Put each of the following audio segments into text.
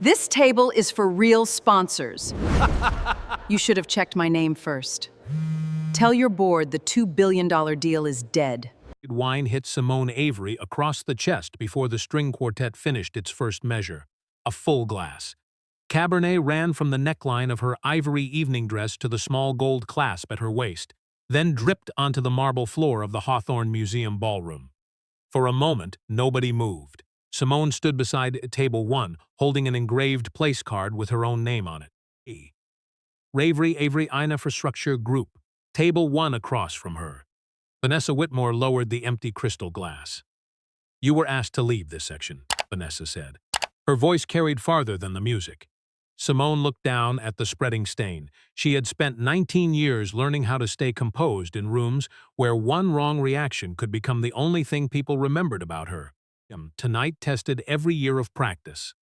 This table is for real sponsors. You should have checked my name first. Tell your board the $2 billion deal is dead. Wine hit Simone Avery across the chest before the string quartet finished its first measure, a full glass. Cabernet ran from the neckline of her ivory evening dress to the small gold clasp at her waist, then dripped onto the marble floor of the Hawthorne Museum ballroom. For a moment, nobody moved. Simone stood beside table 1, holding an engraved place card with her own name on it. Avery Infrastructure Group, table 1 across from her. Vanessa Whitmore lowered the empty crystal glass. "You were asked to leave this section," Vanessa said. Her voice carried farther than the music. Simone looked down at the spreading stain. She had spent 19 years learning how to stay composed in rooms where one wrong reaction could become the only thing people remembered about her. Tonight tested every year of practice.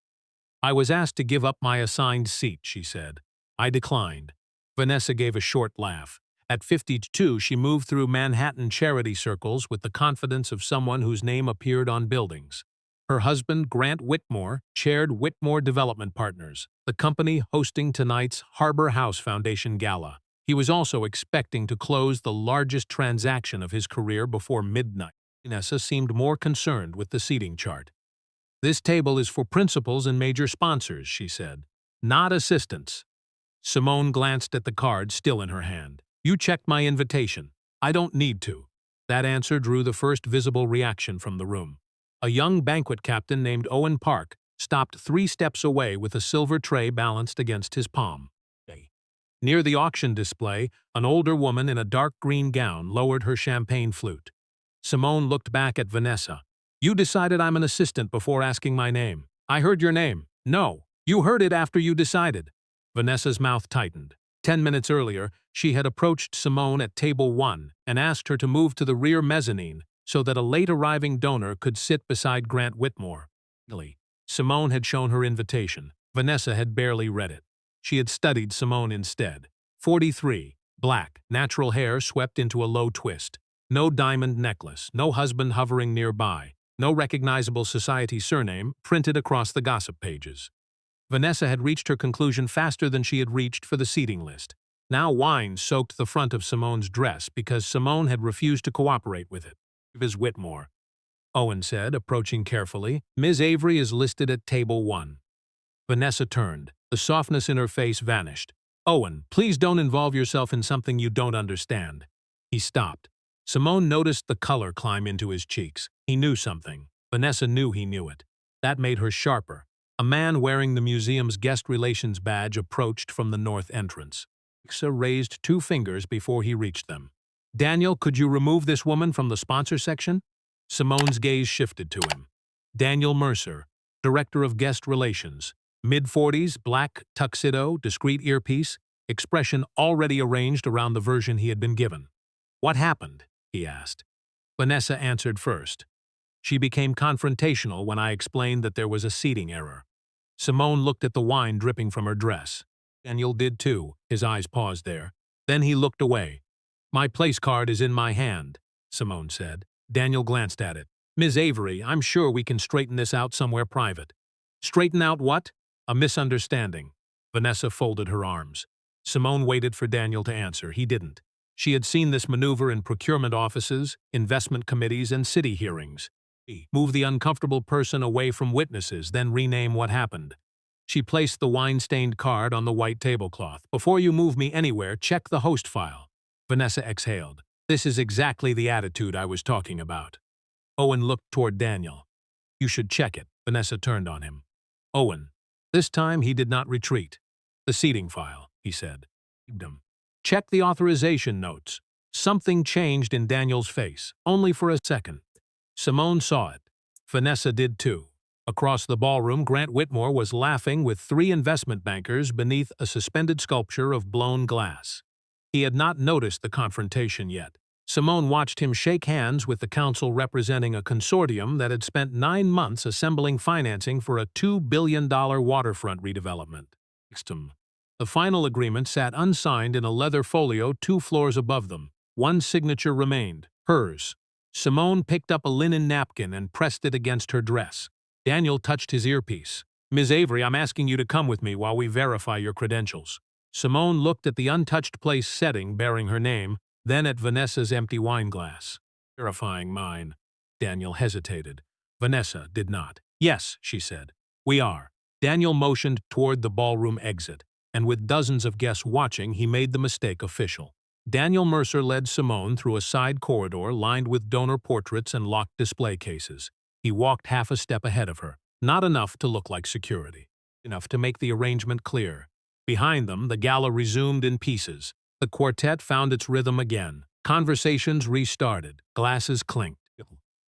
"I was asked to give up my assigned seat," she said. "I declined." Vanessa gave a short laugh. At 52, she moved through Manhattan charity circles with the confidence of someone whose name appeared on buildings. Her husband, Grant Whitmore, chaired Whitmore Development Partners, the company hosting tonight's Harbor House Foundation Gala. He was also expecting to close the largest transaction of his career before midnight. Vanessa seemed more concerned with the seating chart. "This table is for principals and major sponsors," she said, "not assistants." Simone glanced at the card still in her hand. "You checked my invitation. I don't need to." That answer drew the first visible reaction from the room. A young banquet captain named Owen Park stopped 3 steps away with a silver tray balanced against his palm. Near the auction display, an older woman in a dark green gown lowered her champagne flute. Simone looked back at Vanessa. "You decided I'm an assistant before asking my name. I heard your name." "No, you heard it after you decided." Vanessa's mouth tightened. 10 minutes earlier, she had approached Simone at table 1 and asked her to move to the rear mezzanine so that a late-arriving donor could sit beside Grant Whitmore. Simone had shown her invitation. Vanessa had barely read it. She had studied Simone instead. 43, black, natural hair swept into a low twist. No diamond necklace, no husband hovering nearby, no recognizable society surname printed across the gossip pages. Vanessa had reached her conclusion faster than she had reached for the seating list. Now wine soaked the front of Simone's dress because Simone had refused to cooperate with it. "Ms. Whitmore," Owen said, approaching carefully. "Ms. Avery is listed at table 1. Vanessa turned. The softness in her face vanished. "Owen, please don't involve yourself in something you don't understand." He stopped. Simone noticed the color climb into his cheeks. He knew something. Vanessa knew he knew it. That made her sharper. A man wearing the museum's guest relations badge approached from the north entrance. Vanessa raised 2 fingers before he reached them. "Daniel, could you remove this woman from the sponsor section?" Simone's gaze shifted to him. Daniel Mercer, Director of Guest Relations. Mid-40s, black tuxedo, discreet earpiece, expression already arranged around the version he had been given. "What happened?" he asked. Vanessa answered first. "She became confrontational when I explained that there was a seating error." Simone looked at the wine dripping from her dress. Daniel did too. His eyes paused there. Then he looked away. "My place card is in my hand," Simone said. Daniel glanced at it. "Ms. Avery, I'm sure we can straighten this out somewhere private." "Straighten out what?" "A misunderstanding." Vanessa folded her arms. Simone waited for Daniel to answer. He didn't. She had seen this maneuver in procurement offices, investment committees, and city hearings. Move the uncomfortable person away from witnesses, then rename what happened. She placed the wine-stained card on the white tablecloth. "Before you move me anywhere, check the host file." Vanessa exhaled. "This is exactly the attitude I was talking about." Owen looked toward Daniel. "You should check it." Vanessa turned on him. "Owen." This time he did not retreat. "The seating file," he said. "Check the authorization notes." Something changed in Daniel's face, only for a second. Simone saw it. Vanessa did too. Across the ballroom, Grant Whitmore was laughing with 3 investment bankers beneath a suspended sculpture of blown glass. He had not noticed the confrontation yet. Simone watched him shake hands with the council representing a consortium that had spent 9 months assembling financing for a $2 billion waterfront redevelopment. The final agreement sat unsigned in a leather folio 2 floors above them. One signature remained, hers. Simone picked up a linen napkin and pressed it against her dress. Daniel touched his earpiece. Ms. Avery, I'm asking you to come with me while we verify your credentials. Simone looked at the untouched place setting bearing her name, then at Vanessa's empty wine glass. Verifying mine. Daniel hesitated. Vanessa did not. Yes, she said. We are. Daniel motioned toward the ballroom exit, and with dozens of guests watching, he made the mistake official. Daniel Mercer led Simone through a side corridor lined with donor portraits and locked display cases. He walked half a step ahead of her, not enough to look like security, enough to make the arrangement clear. Behind them, the gala resumed in pieces. The quartet found its rhythm again. Conversations restarted. Glasses clinked.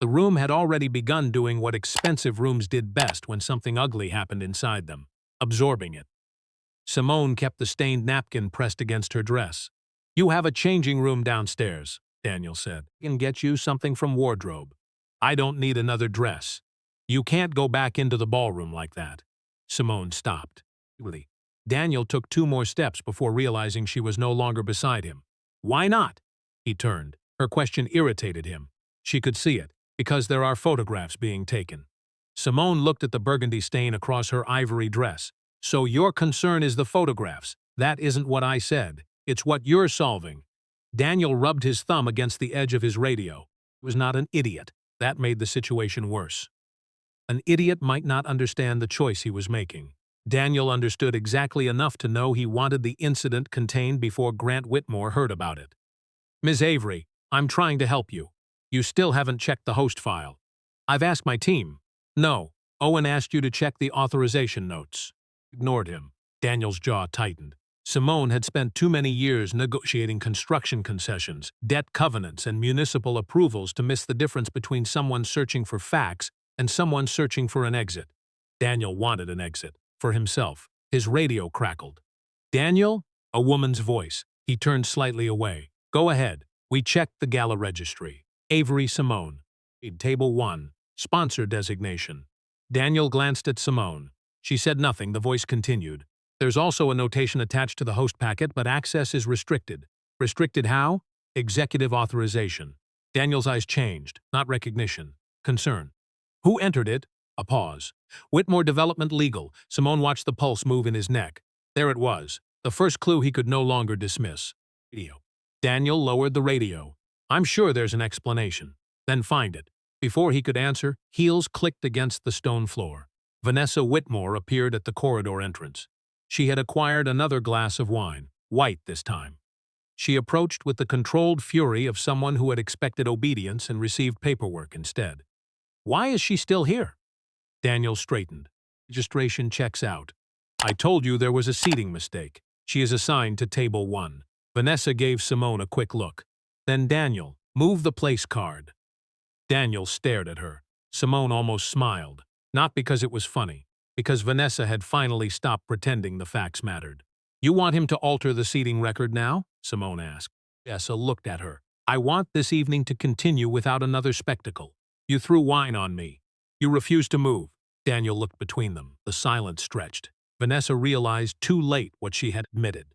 The room had already begun doing what expensive rooms did best when something ugly happened inside them, absorbing it. Simone kept the stained napkin pressed against her dress. You have a changing room downstairs, Daniel said. I can get you something from wardrobe. I don't need another dress. You can't go back into the ballroom like that. Simone stopped. Really? Daniel took 2 more steps before realizing she was no longer beside him. Why not? He turned. Her question irritated him. She could see it, because there are photographs being taken. Simone looked at the burgundy stain across her ivory dress. So your concern is the photographs. That isn't what I said. It's what you're solving. Daniel rubbed his thumb against the edge of his radio. He was not an idiot. That made the situation worse. An idiot might not understand the choice he was making. Daniel understood exactly enough to know he wanted the incident contained before Grant Whitmore heard about it. Ms. Avery, I'm trying to help you. You still haven't checked the host file. I've asked my team. No, Owen asked you to check the authorization notes. Ignored him. Daniel's jaw tightened. Simone had spent too many years negotiating construction concessions, debt covenants, and municipal approvals to miss the difference between someone searching for facts and someone searching for an exit. Daniel wanted an exit. For himself. His radio crackled. Daniel? A woman's voice. He turned slightly away. Go ahead. We checked the gala registry. Avery Simone. Table 1. Sponsor designation. Daniel glanced at Simone. She said nothing. The voice continued. There's also a notation attached to the host packet, but access is restricted. Restricted how? Executive authorization. Daniel's eyes changed. Not recognition. Concern. Who entered it? A pause. Whitmore Development Legal. Simone watched the pulse move in his neck. There it was. The first clue he could no longer dismiss. Radio. Daniel lowered the radio. I'm sure there's an explanation. Then find it. Before he could answer, heels clicked against the stone floor. Vanessa Whitmore appeared at the corridor entrance. She had acquired another glass of wine, white this time. She approached with the controlled fury of someone who had expected obedience and received paperwork instead. Why is she still here? Daniel straightened. Registration checks out. I told you there was a seating mistake. She is assigned to table 1. Vanessa gave Simone a quick look. Then Daniel, move the place card. Daniel stared at her. Simone almost smiled. Not because it was funny, because Vanessa had finally stopped pretending the facts mattered. You want him to alter the seating record now? Simone asked. Vanessa looked at her. I want this evening to continue without another spectacle. You threw wine on me. You refused to move. Daniel looked between them. The silence stretched. Vanessa realized too late what she had admitted.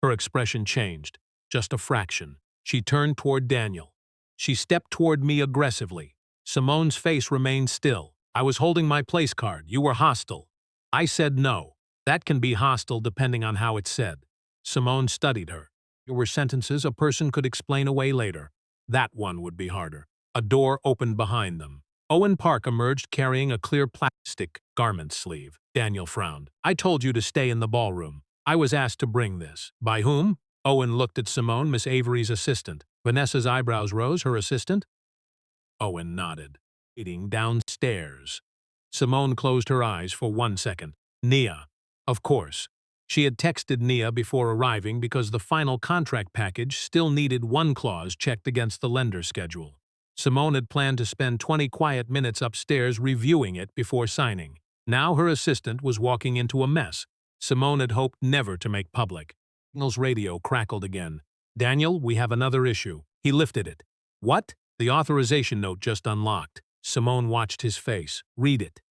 Her expression changed. Just a fraction. She turned toward Daniel. She stepped toward me aggressively. Simone's face remained still. I was holding my place card. You were hostile. I said no. That can be hostile depending on how it's said. Simone studied her. There were sentences a person could explain away later. That one would be harder. A door opened behind them. Owen Park emerged carrying a clear plastic garment sleeve. Daniel frowned. I told you to stay in the ballroom. I was asked to bring this. By whom? Owen looked at Simone, Miss Avery's assistant. Vanessa's eyebrows rose. Her assistant? Owen nodded. Eating downstairs. Simone closed her eyes for 1 second. Nia. Of course. She had texted Nia before arriving because the final contract package still needed one clause checked against the lender schedule. Simone had planned to spend 20 quiet minutes upstairs reviewing it before signing. Now her assistant was walking into a mess Simone had hoped never to make public. Daniel's radio crackled again. Daniel, we have another issue. He lifted it. What? The authorization note just unlocked. Simone watched his face. Read it.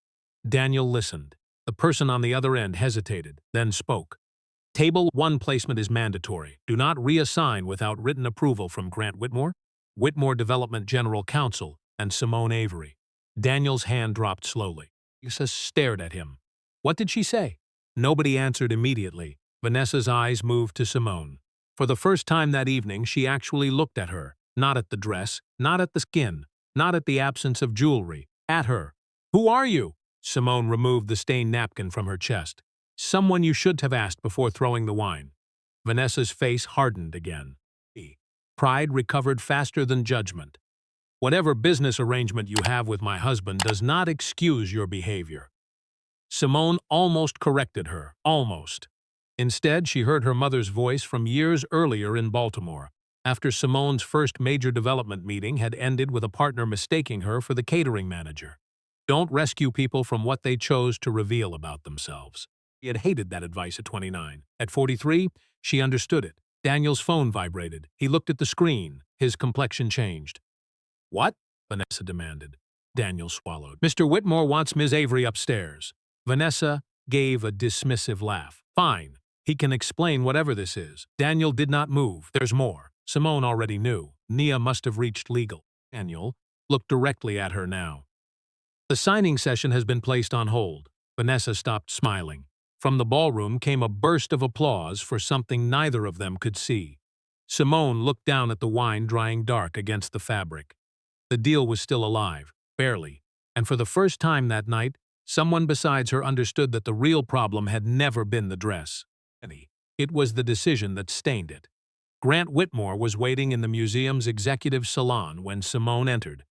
Daniel listened. The person on the other end hesitated, then spoke. Table 1 placement is mandatory. Do not reassign without written approval from Grant Whitmore, Whitmore Development General Counsel, and Simone Avery. Daniel's hand dropped slowly. Lisa stared at him. What did she say? Nobody answered immediately. Vanessa's eyes moved to Simone. For the first time that evening, she actually looked at her, not at the dress, not at the skin, not at the absence of jewelry, at her. Who are you? Simone removed the stained napkin from her chest. Someone you should have asked before throwing the wine. Vanessa's face hardened again. Pride recovered faster than judgment. Whatever business arrangement you have with my husband does not excuse your behavior. Simone almost corrected her, almost. Instead, she heard her mother's voice from years earlier in Baltimore, after Simone's first major development meeting had ended with a partner mistaking her for the catering manager. Don't rescue people from what they chose to reveal about themselves. She had hated that advice at 29. At 43, she understood it. Daniel's phone vibrated. He looked at the screen. His complexion changed. What? Vanessa demanded. Daniel swallowed. Mr. Whitmore wants Ms. Avery upstairs. Vanessa gave a dismissive laugh. Fine. He can explain whatever this is. Daniel did not move. There's more. Simone already knew. Nia must have reached legal. Daniel looked directly at her now. The signing session has been placed on hold. Vanessa stopped smiling. From the ballroom came a burst of applause for something neither of them could see. Simone looked down at the wine drying dark against the fabric. The deal was still alive, barely, and for the first time that night, someone besides her understood that the real problem had never been the dress. It was the decision that stained it. Grant Whitmore was waiting in the museum's executive salon when Simone entered.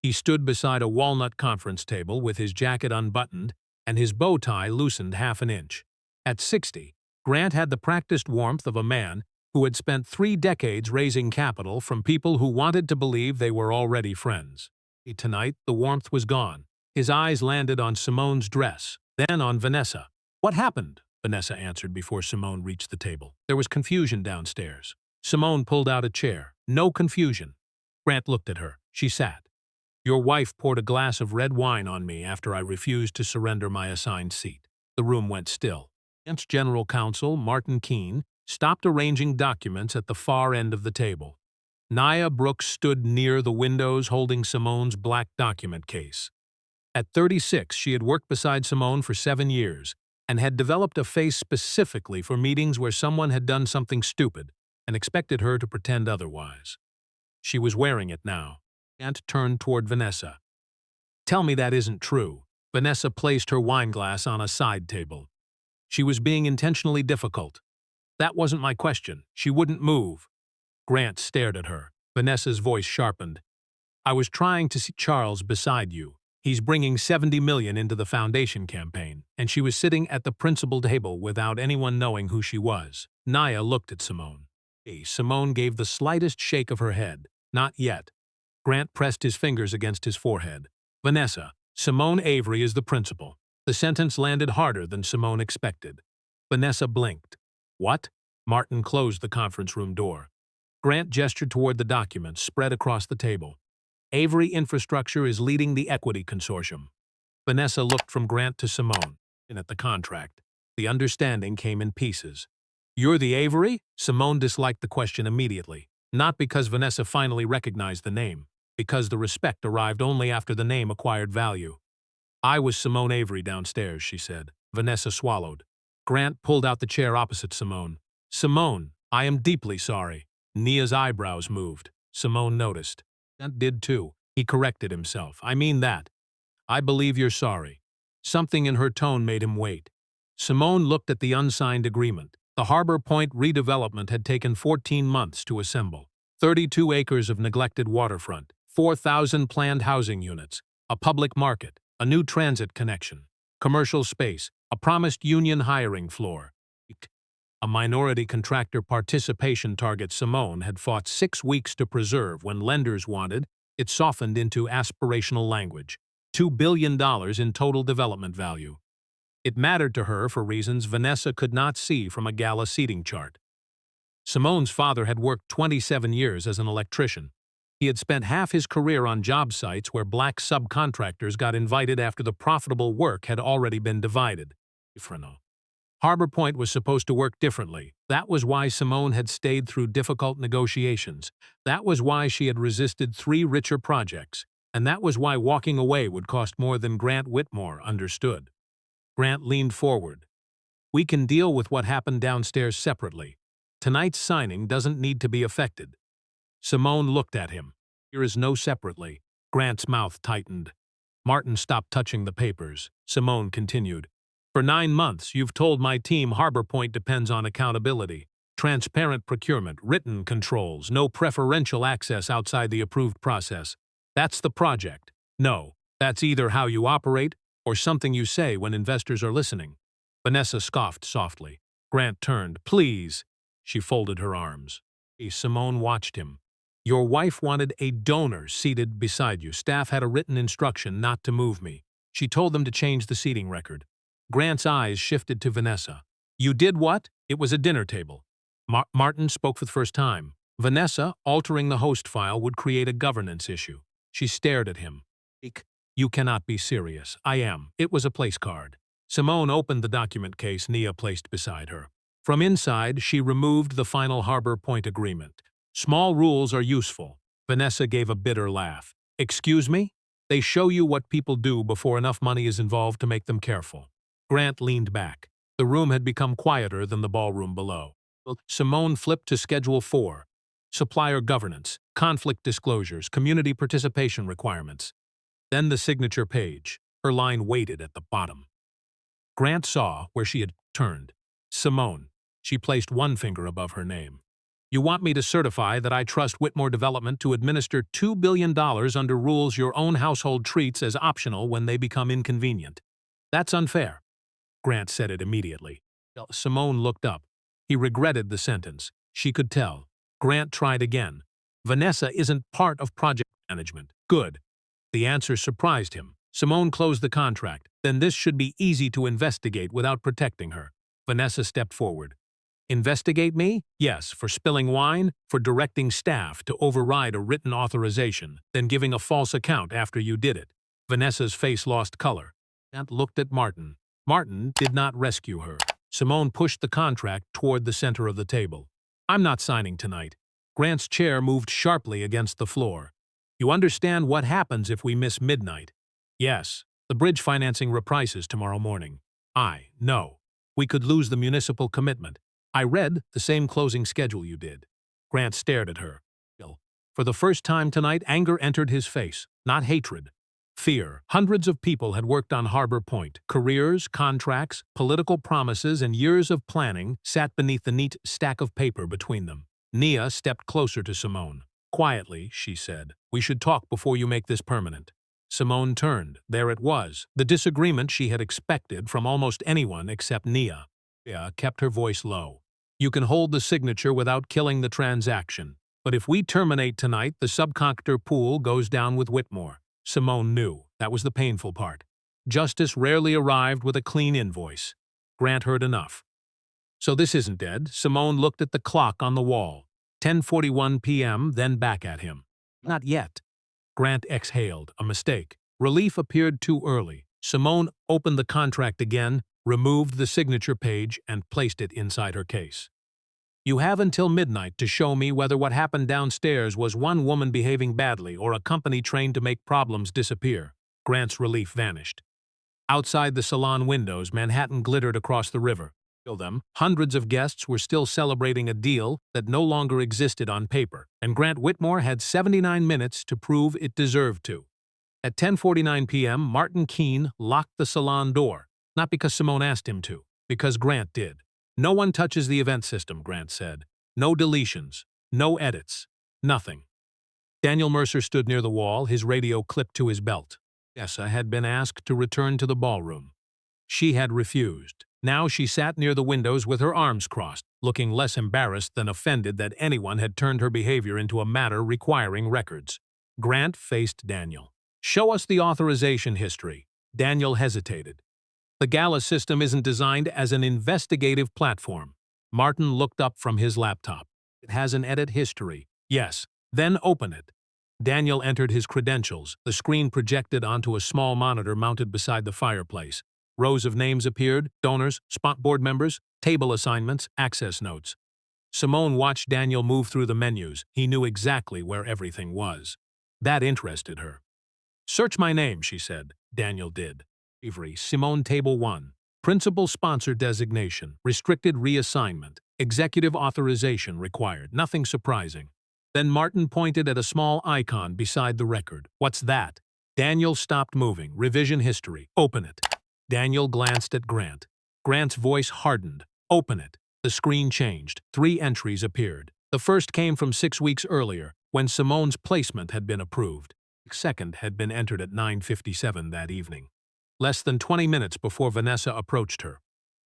He stood beside a walnut conference table with his jacket unbuttoned and his bow tie loosened half an inch. At 60, Grant had the practiced warmth of a man who had spent 3 decades raising capital from people who wanted to believe they were already friends. Tonight, the warmth was gone. His eyes landed on Simone's dress, then on Vanessa. What happened? Vanessa answered before Simone reached the table. There was confusion downstairs. Simone pulled out a chair. No confusion. Grant looked at her. She sat. Your wife poured a glass of red wine on me after I refused to surrender my assigned seat. The room went still. Grant's general counsel, Martin Keene, stopped arranging documents at the far end of the table. Nia Brooks stood near the windows holding Simone's black document case. At 36, she had worked beside Simone for 7 years and had developed a face specifically for meetings where someone had done something stupid and expected her to pretend otherwise. She was wearing it now. Grant turned toward Vanessa. Tell me that isn't true. Vanessa placed her wineglass on a side table. She was being intentionally difficult. That wasn't my question. She wouldn't move. Grant stared at her. Vanessa's voice sharpened. I was trying to see Charles beside you. He's bringing $70 million into the foundation campaign, and she was sitting at the principal table without anyone knowing who she was. Nia looked at Simone. Simone gave the slightest shake of her head. Not yet. Grant pressed his fingers against his forehead. Vanessa, Simone Avery is the principal. The sentence landed harder than Simone expected. Vanessa blinked. What? Martin closed the conference room door. Grant gestured toward the documents spread across the table. Avery Infrastructure is leading the equity consortium. Vanessa looked from Grant to Simone, and at the contract. The understanding came in pieces. You're the Avery? Simone disliked the question immediately. Not because Vanessa finally recognized the name, because the respect arrived only after the name acquired value. I was Simone Avery downstairs, she said. Vanessa swallowed. Grant pulled out the chair opposite Simone. Simone, I am deeply sorry. Nia's eyebrows moved. Simone noticed. Grant did too. He corrected himself. I mean that. I believe you're sorry. Something in her tone made him wait. Simone looked at the unsigned agreement. The Harbor Point redevelopment had taken 14 months to assemble. 32 acres of neglected waterfront, 4,000 planned housing units, a public market, a new transit connection, commercial space, a promised union hiring floor. A minority contractor participation target Simone had fought 6 weeks to preserve when lenders wanted, it softened into aspirational language. $2 billion in total development value. It mattered to her for reasons Vanessa could not see from a Gala seating chart. Simone's father had worked 27 years as an electrician. He had spent half his career on job sites where black subcontractors got invited after the profitable work had already been divided. Harbor Point was supposed to work differently. That was why Simone had stayed through difficult negotiations. That was why she had resisted 3 richer projects. And that was why walking away would cost more than Grant Whitmore understood. Grant leaned forward. We can deal with what happened downstairs separately. Tonight's signing doesn't need to be affected. Simone looked at him. Here is no separately. Grant's mouth tightened. Martin stopped touching the papers. Simone continued. For 9 months, you've told my team Harbor Point depends on accountability. Transparent procurement, written controls, no preferential access outside the approved process. That's the project. No, that's either how you operate or something you say when investors are listening. Vanessa scoffed softly. Grant turned. Please. She folded her arms. Simone watched him. Your wife wanted a donor seated beside you. Staff had a written instruction not to move me. She told them to change the seating record. Grant's eyes shifted to Vanessa. You did what? It was a dinner table. Martin spoke for the first time. Vanessa, altering the host file would create a governance issue. She stared at him. You cannot be serious. I am. It was a place card. Simone opened the document case Nia placed beside her. From inside, she removed the final Harbor Point agreement. Small rules are useful. Vanessa gave a bitter laugh. Excuse me? They show you what people do before enough money is involved to make them careful. Grant leaned back. The room had become quieter than the ballroom below. Simone flipped to Schedule 4. Supplier governance, conflict disclosures, community participation requirements. Then the signature page. Her line waited at the bottom. Grant saw where she had turned. Simone. She placed one finger above her name. You want me to certify that I trust Whitmore Development to administer $2 billion under rules your own household treats as optional when they become inconvenient. That's unfair. Grant said it immediately. Simone looked up. He regretted the sentence. She could tell. Grant tried again. Vanessa isn't part of project management. Good. The answer surprised him. Simone closed the contract. Then this should be easy to investigate without protecting her. Vanessa stepped forward. Investigate me? Yes, for spilling wine, for directing staff to override a written authorization, then giving a false account after you did it. Vanessa's face lost color. Grant looked at Martin. Martin did not rescue her. Simone pushed the contract toward the center of the table. I'm not signing tonight. Grant's chair moved sharply against the floor. You understand what happens if we miss midnight? Yes. The bridge financing reprices tomorrow morning. No. We could lose the municipal commitment. I read the same closing schedule you did. Grant stared at her. For the first time tonight, anger entered his face, not hatred. Fear. Hundreds of people had worked on Harbor Point. Careers, contracts, political promises, and years of planning sat beneath the neat stack of paper between them. Nia stepped closer to Simone. Quietly, she said, we should talk before you make this permanent. Simone turned. There it was, the disagreement she had expected from almost anyone except Nia. Nia kept her voice low. You can hold the signature without killing the transaction. But if we terminate tonight, the subcontractor pool goes down with Whitmore. Simone knew. That was the painful part. Justice rarely arrived with a clean invoice. Grant heard enough. So this isn't dead. Simone looked at the clock on the wall. 10:41 p.m., then back at him. Not yet. Grant exhaled. A mistake. Relief appeared too early. Simone opened the contract again, removed the signature page, and placed it inside her case. You have until midnight to show me whether what happened downstairs was one woman behaving badly or a company trained to make problems disappear. Grant's relief vanished. Outside the salon windows, Manhattan glittered across the river. Hundreds of guests were still celebrating a deal that no longer existed on paper, and Grant Whitmore had 79 minutes to prove it deserved to. At 10:49 p.m., Martin Keene locked the salon door, not because Simone asked him to, because Grant did. No one touches the event system, Grant said. No deletions, no edits, nothing. Daniel Mercer stood near the wall, his radio clipped to his belt. Vanessa had been asked to return to the ballroom. She had refused. Now she sat near the windows with her arms crossed, looking less embarrassed than offended that anyone had turned her behavior into a matter requiring records. Grant faced Daniel. Show us the authorization history. Daniel hesitated. The Gala system isn't designed as an investigative platform. Martin looked up from his laptop. It has an edit history. Yes. Then open it. Daniel entered his credentials. The screen projected onto a small monitor mounted beside the fireplace. Rows of names appeared, donors, spot board members, table assignments, access notes. Simone watched Daniel move through the menus. He knew exactly where everything was. That interested her. Search my name, she said. Daniel did. Avery, Simone, Table 1. Principal sponsor designation, restricted reassignment, executive authorization required, nothing surprising. Then Martin pointed at a small icon beside the record. What's that? Daniel stopped moving. Revision history. Open it. Daniel glanced at Grant. Grant's voice hardened. Open it. The screen changed. 3 entries appeared. The first came from 6 weeks earlier, when Simone's placement had been approved. The second had been entered at 9:57 that evening. Less than 20 minutes before Vanessa approached her.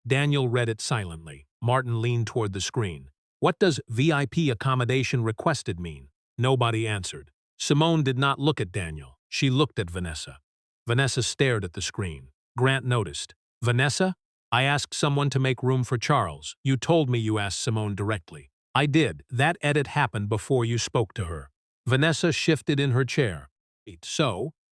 Daniel read it silently. Martin leaned toward the screen. What does VIP accommodation requested mean? Nobody answered. Simone did not look at Daniel. She looked at Vanessa. Vanessa stared at the screen. Grant noticed. Vanessa? I asked someone to make room for Charles. You told me you asked Simone directly. I did. That edit happened before you spoke to her. Vanessa shifted in her chair.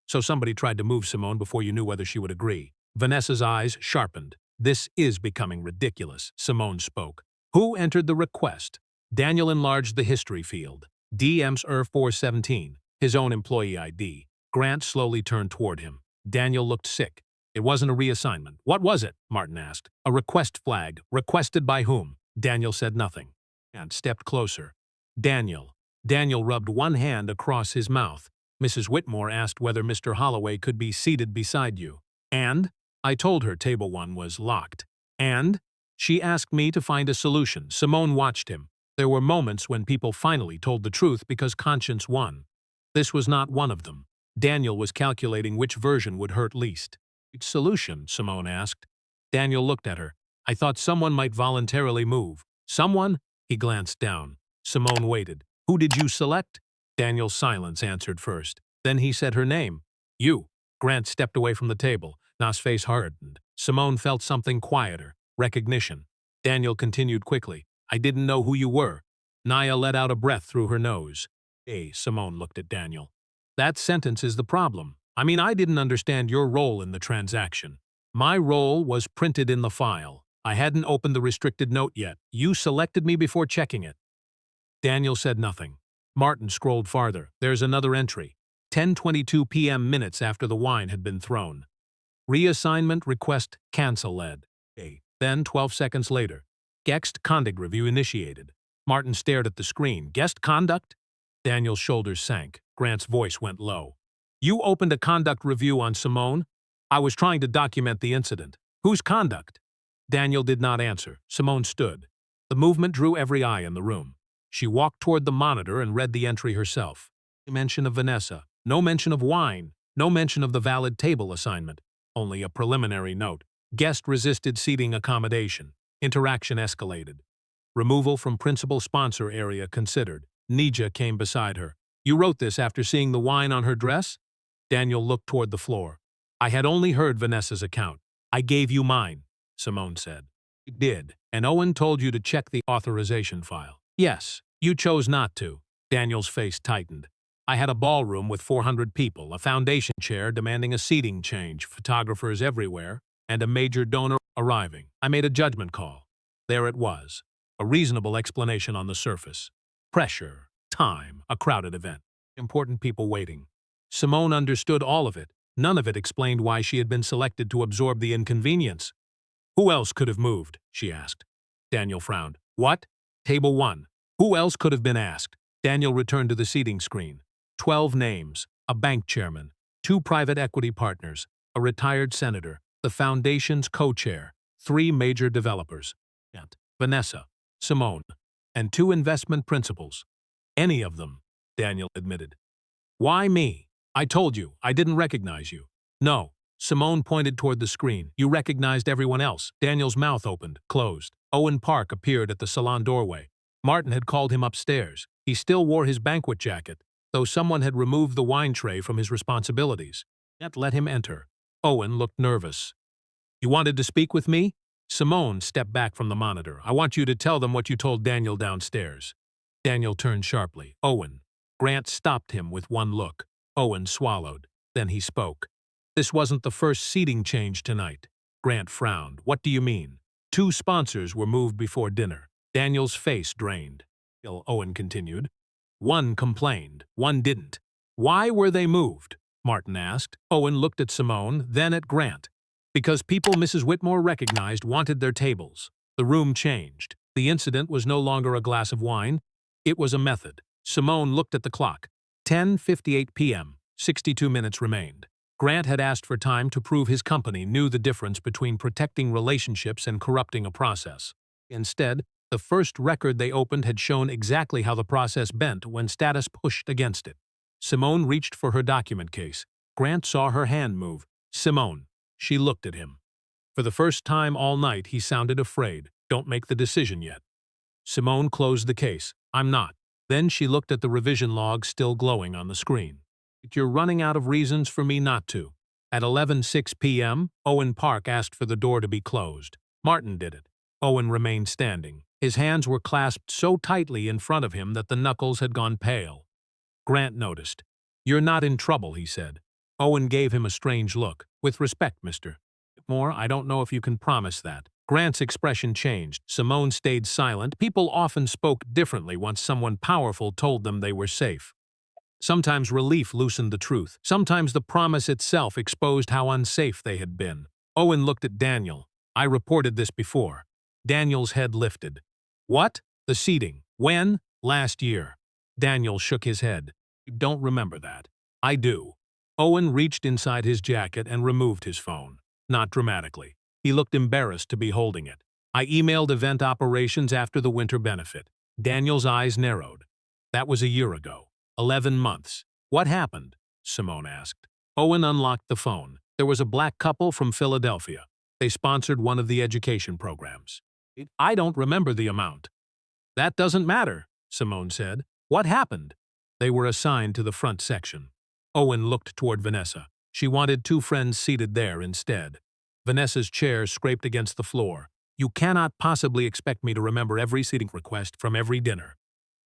So somebody tried to move Simone before you knew whether she would agree. Vanessa's eyes sharpened. This is becoming ridiculous, Simone spoke. Who entered the request? Daniel enlarged the history field. DM's 417, his own employee ID. Grant slowly turned toward him. Daniel looked sick. It wasn't a reassignment. What was it? Martin asked. A request flag. Requested by whom? Daniel said nothing. Grant stepped closer. Daniel. Daniel rubbed one hand across his mouth. Mrs. Whitmore asked whether Mr. Holloway could be seated beside you. And? I told her table 1 was locked. And? She asked me to find a solution. Simone watched him. There were moments when people finally told the truth because conscience won. This was not one of them. Daniel was calculating which version would hurt least. Which solution? Simone asked. Daniel looked at her. I thought someone might voluntarily move. Someone? He glanced down. Simone waited. Who did you select? Daniel's silence answered first. Then he said her name. You. Grant stepped away from the table. Na's face hardened. Simone felt something quieter. Recognition. Daniel continued quickly. I didn't know who you were. Naya let out a breath through her nose. Simone looked at Daniel. That sentence is the problem. I mean, I didn't understand your role in the transaction. My role was printed in the file. I hadn't opened the restricted note yet. You selected me before checking it. Daniel said nothing. Martin scrolled farther. There's another entry. 10:22 p.m. minutes after the wine had been thrown. Reassignment request cancelled. Then 12 seconds later. Guest conduct review initiated. Martin stared at the screen. Guest conduct? Daniel's shoulders sank. Grant's voice went low. You opened a conduct review on Simone? I was trying to document the incident. Whose conduct? Daniel did not answer. Simone stood. The movement drew every eye in the room. She walked toward the monitor and read the entry herself. No mention of Vanessa. No mention of wine. No mention of the valid table assignment. Only a preliminary note. Guest resisted seating accommodation. Interaction escalated. Removal from principal sponsor area considered. Nija came beside her. You wrote this after seeing the wine on her dress? Daniel looked toward the floor. I had only heard Vanessa's account. I gave you mine, Simone said. You did, and Owen told you to check the authorization file. Yes, you chose not to. Daniel's face tightened. I had a ballroom with 400 people, a foundation chair demanding a seating change, photographers everywhere, and a major donor arriving. I made a judgment call. There it was. A reasonable explanation on the surface. Pressure, time, a crowded event. Important people waiting. Simone understood all of it. None of it explained why she had been selected to absorb the inconvenience. Who else could have moved? She asked. Daniel frowned. What? Table 1. Who else could have been asked? Daniel returned to the seating screen. 12 names. A bank chairman. 2 private equity partners. A retired senator. The foundation's co-chair. 3 major developers. Vanessa. Simone. And 2 investment principals. Any of them, Daniel admitted. Why me? I told you, I didn't recognize you. No. Simone pointed toward the screen. You recognized everyone else. Daniel's mouth opened, closed. Owen Park appeared at the salon doorway. Martin had called him upstairs. He still wore his banquet jacket, though someone had removed the wine tray from his responsibilities. Yet let him enter. Owen looked nervous. You wanted to speak with me? Simone stepped back from the monitor. I want you to tell them what you told Daniel downstairs. Daniel turned sharply. Owen. Grant stopped him with one look. Owen swallowed. Then he spoke. This wasn't the first seating change tonight. Grant frowned. What do you mean? 2 sponsors were moved before dinner. Daniel's face drained. Owen continued. 1 complained, 1 didn't. Why were they moved? Martin asked. Owen looked at Simone, then at Grant. Because people Mrs. Whitmore recognized wanted their tables. The room changed. The incident was no longer a glass of wine. It was a method. Simone looked at the clock. 10:58 p.m. 62 minutes remained. Grant had asked for time to prove his company knew the difference between protecting relationships and corrupting a process. Instead, the first record they opened had shown exactly how the process bent when status pushed against it. Simone reached for her document case. Grant saw her hand move. Simone. She looked at him. For the first time all night, he sounded afraid. Don't make the decision yet. Simone closed the case. I'm not. Then she looked at the revision log still glowing on the screen. You're running out of reasons for me not to. At 11:06 p.m., Owen Park asked for the door to be closed. Martin did it. Owen remained standing. His hands were clasped so tightly in front of him that the knuckles had gone pale. Grant noticed. You're not in trouble, he said. Owen gave him a strange look. With respect, Mr. Whitmore, I don't know if you can promise that. Grant's expression changed. Simone stayed silent. People often spoke differently once someone powerful told them they were safe. Sometimes relief loosened the truth. Sometimes the promise itself exposed how unsafe they had been. Owen looked at Daniel. I reported this before. Daniel's head lifted. What? The seating. When? Last year. Daniel shook his head. You don't remember that. I do. Owen reached inside his jacket and removed his phone. Not dramatically. He looked embarrassed to be holding it. I emailed event operations after the winter benefit. Daniel's eyes narrowed. That was a year ago. 11 months. What happened? Simone asked. Owen unlocked the phone. There was a black couple from Philadelphia. They sponsored one of the education programs. I don't remember the amount. That doesn't matter, Simone said. What happened? They were assigned to the front section. Owen looked toward Vanessa. She wanted two friends seated there instead. Vanessa's chair scraped against the floor. You cannot possibly expect me to remember every seating request from every dinner.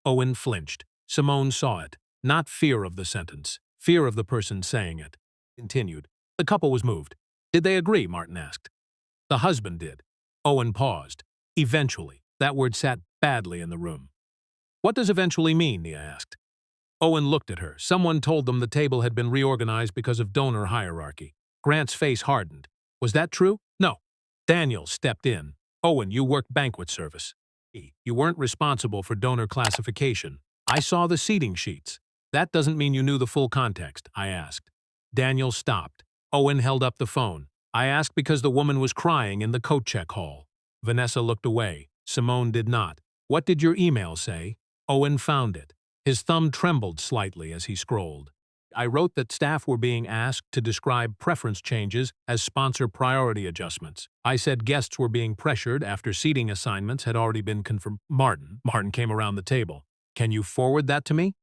Owen flinched. Simone saw it. Not fear of the sentence. Fear of the person saying it. Continued. The couple was moved. Did they agree? Martin asked. The husband did. Owen paused. Eventually. That word sat badly in the room. What does eventually mean? Nia asked. Owen looked at her. Someone told them the table had been reorganized because of donor hierarchy. Grant's face hardened. Was that true? No. Daniel stepped in. Owen, you worked banquet service. You weren't responsible for donor classification. I saw the seating sheets. That doesn't mean you knew the full context, I asked. Daniel stopped. Owen held up the phone. I asked because the woman was crying in the coat check hall. Vanessa looked away. Simone did not. What did your email say? Owen found it. His thumb trembled slightly as he scrolled. I wrote that staff were being asked to describe preference changes as sponsor priority adjustments. I said guests were being pressured after seating assignments had already been confirmed. Martin came around the table. Can you forward that to me?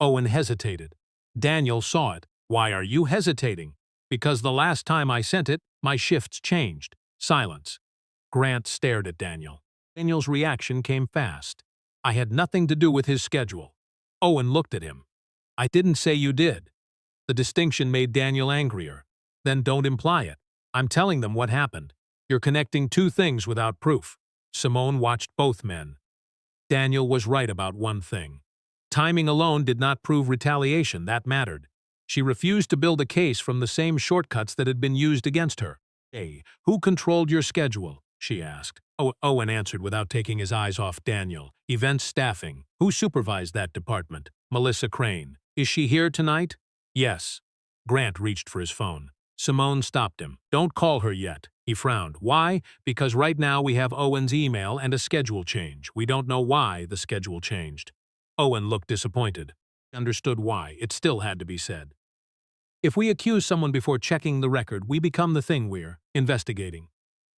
Owen hesitated. Daniel saw it. Why are you hesitating? Because the last time I sent it, my shifts changed. Silence. Grant stared at Daniel. Daniel's reaction came fast. I had nothing to do with his schedule. Owen looked at him. I didn't say you did. The distinction made Daniel angrier. Then don't imply it. I'm telling them what happened. You're connecting two things without proof. Simone watched both men. Daniel was right about one thing. Timing alone did not prove retaliation. That mattered. She refused to build a case from the same shortcuts that had been used against her. Hey, who controlled your schedule? She asked. Owen answered without taking his eyes off Daniel. Events staffing. Who supervised that department? Melissa Crane. Is she here tonight? Yes. Grant reached for his phone. Simone stopped him. Don't call her yet. He frowned. Why? Because right now we have Owen's email and a schedule change. We don't know why the schedule changed. Owen looked disappointed. He understood why. It still had to be said. If we accuse someone before checking the record, we become the thing we're investigating.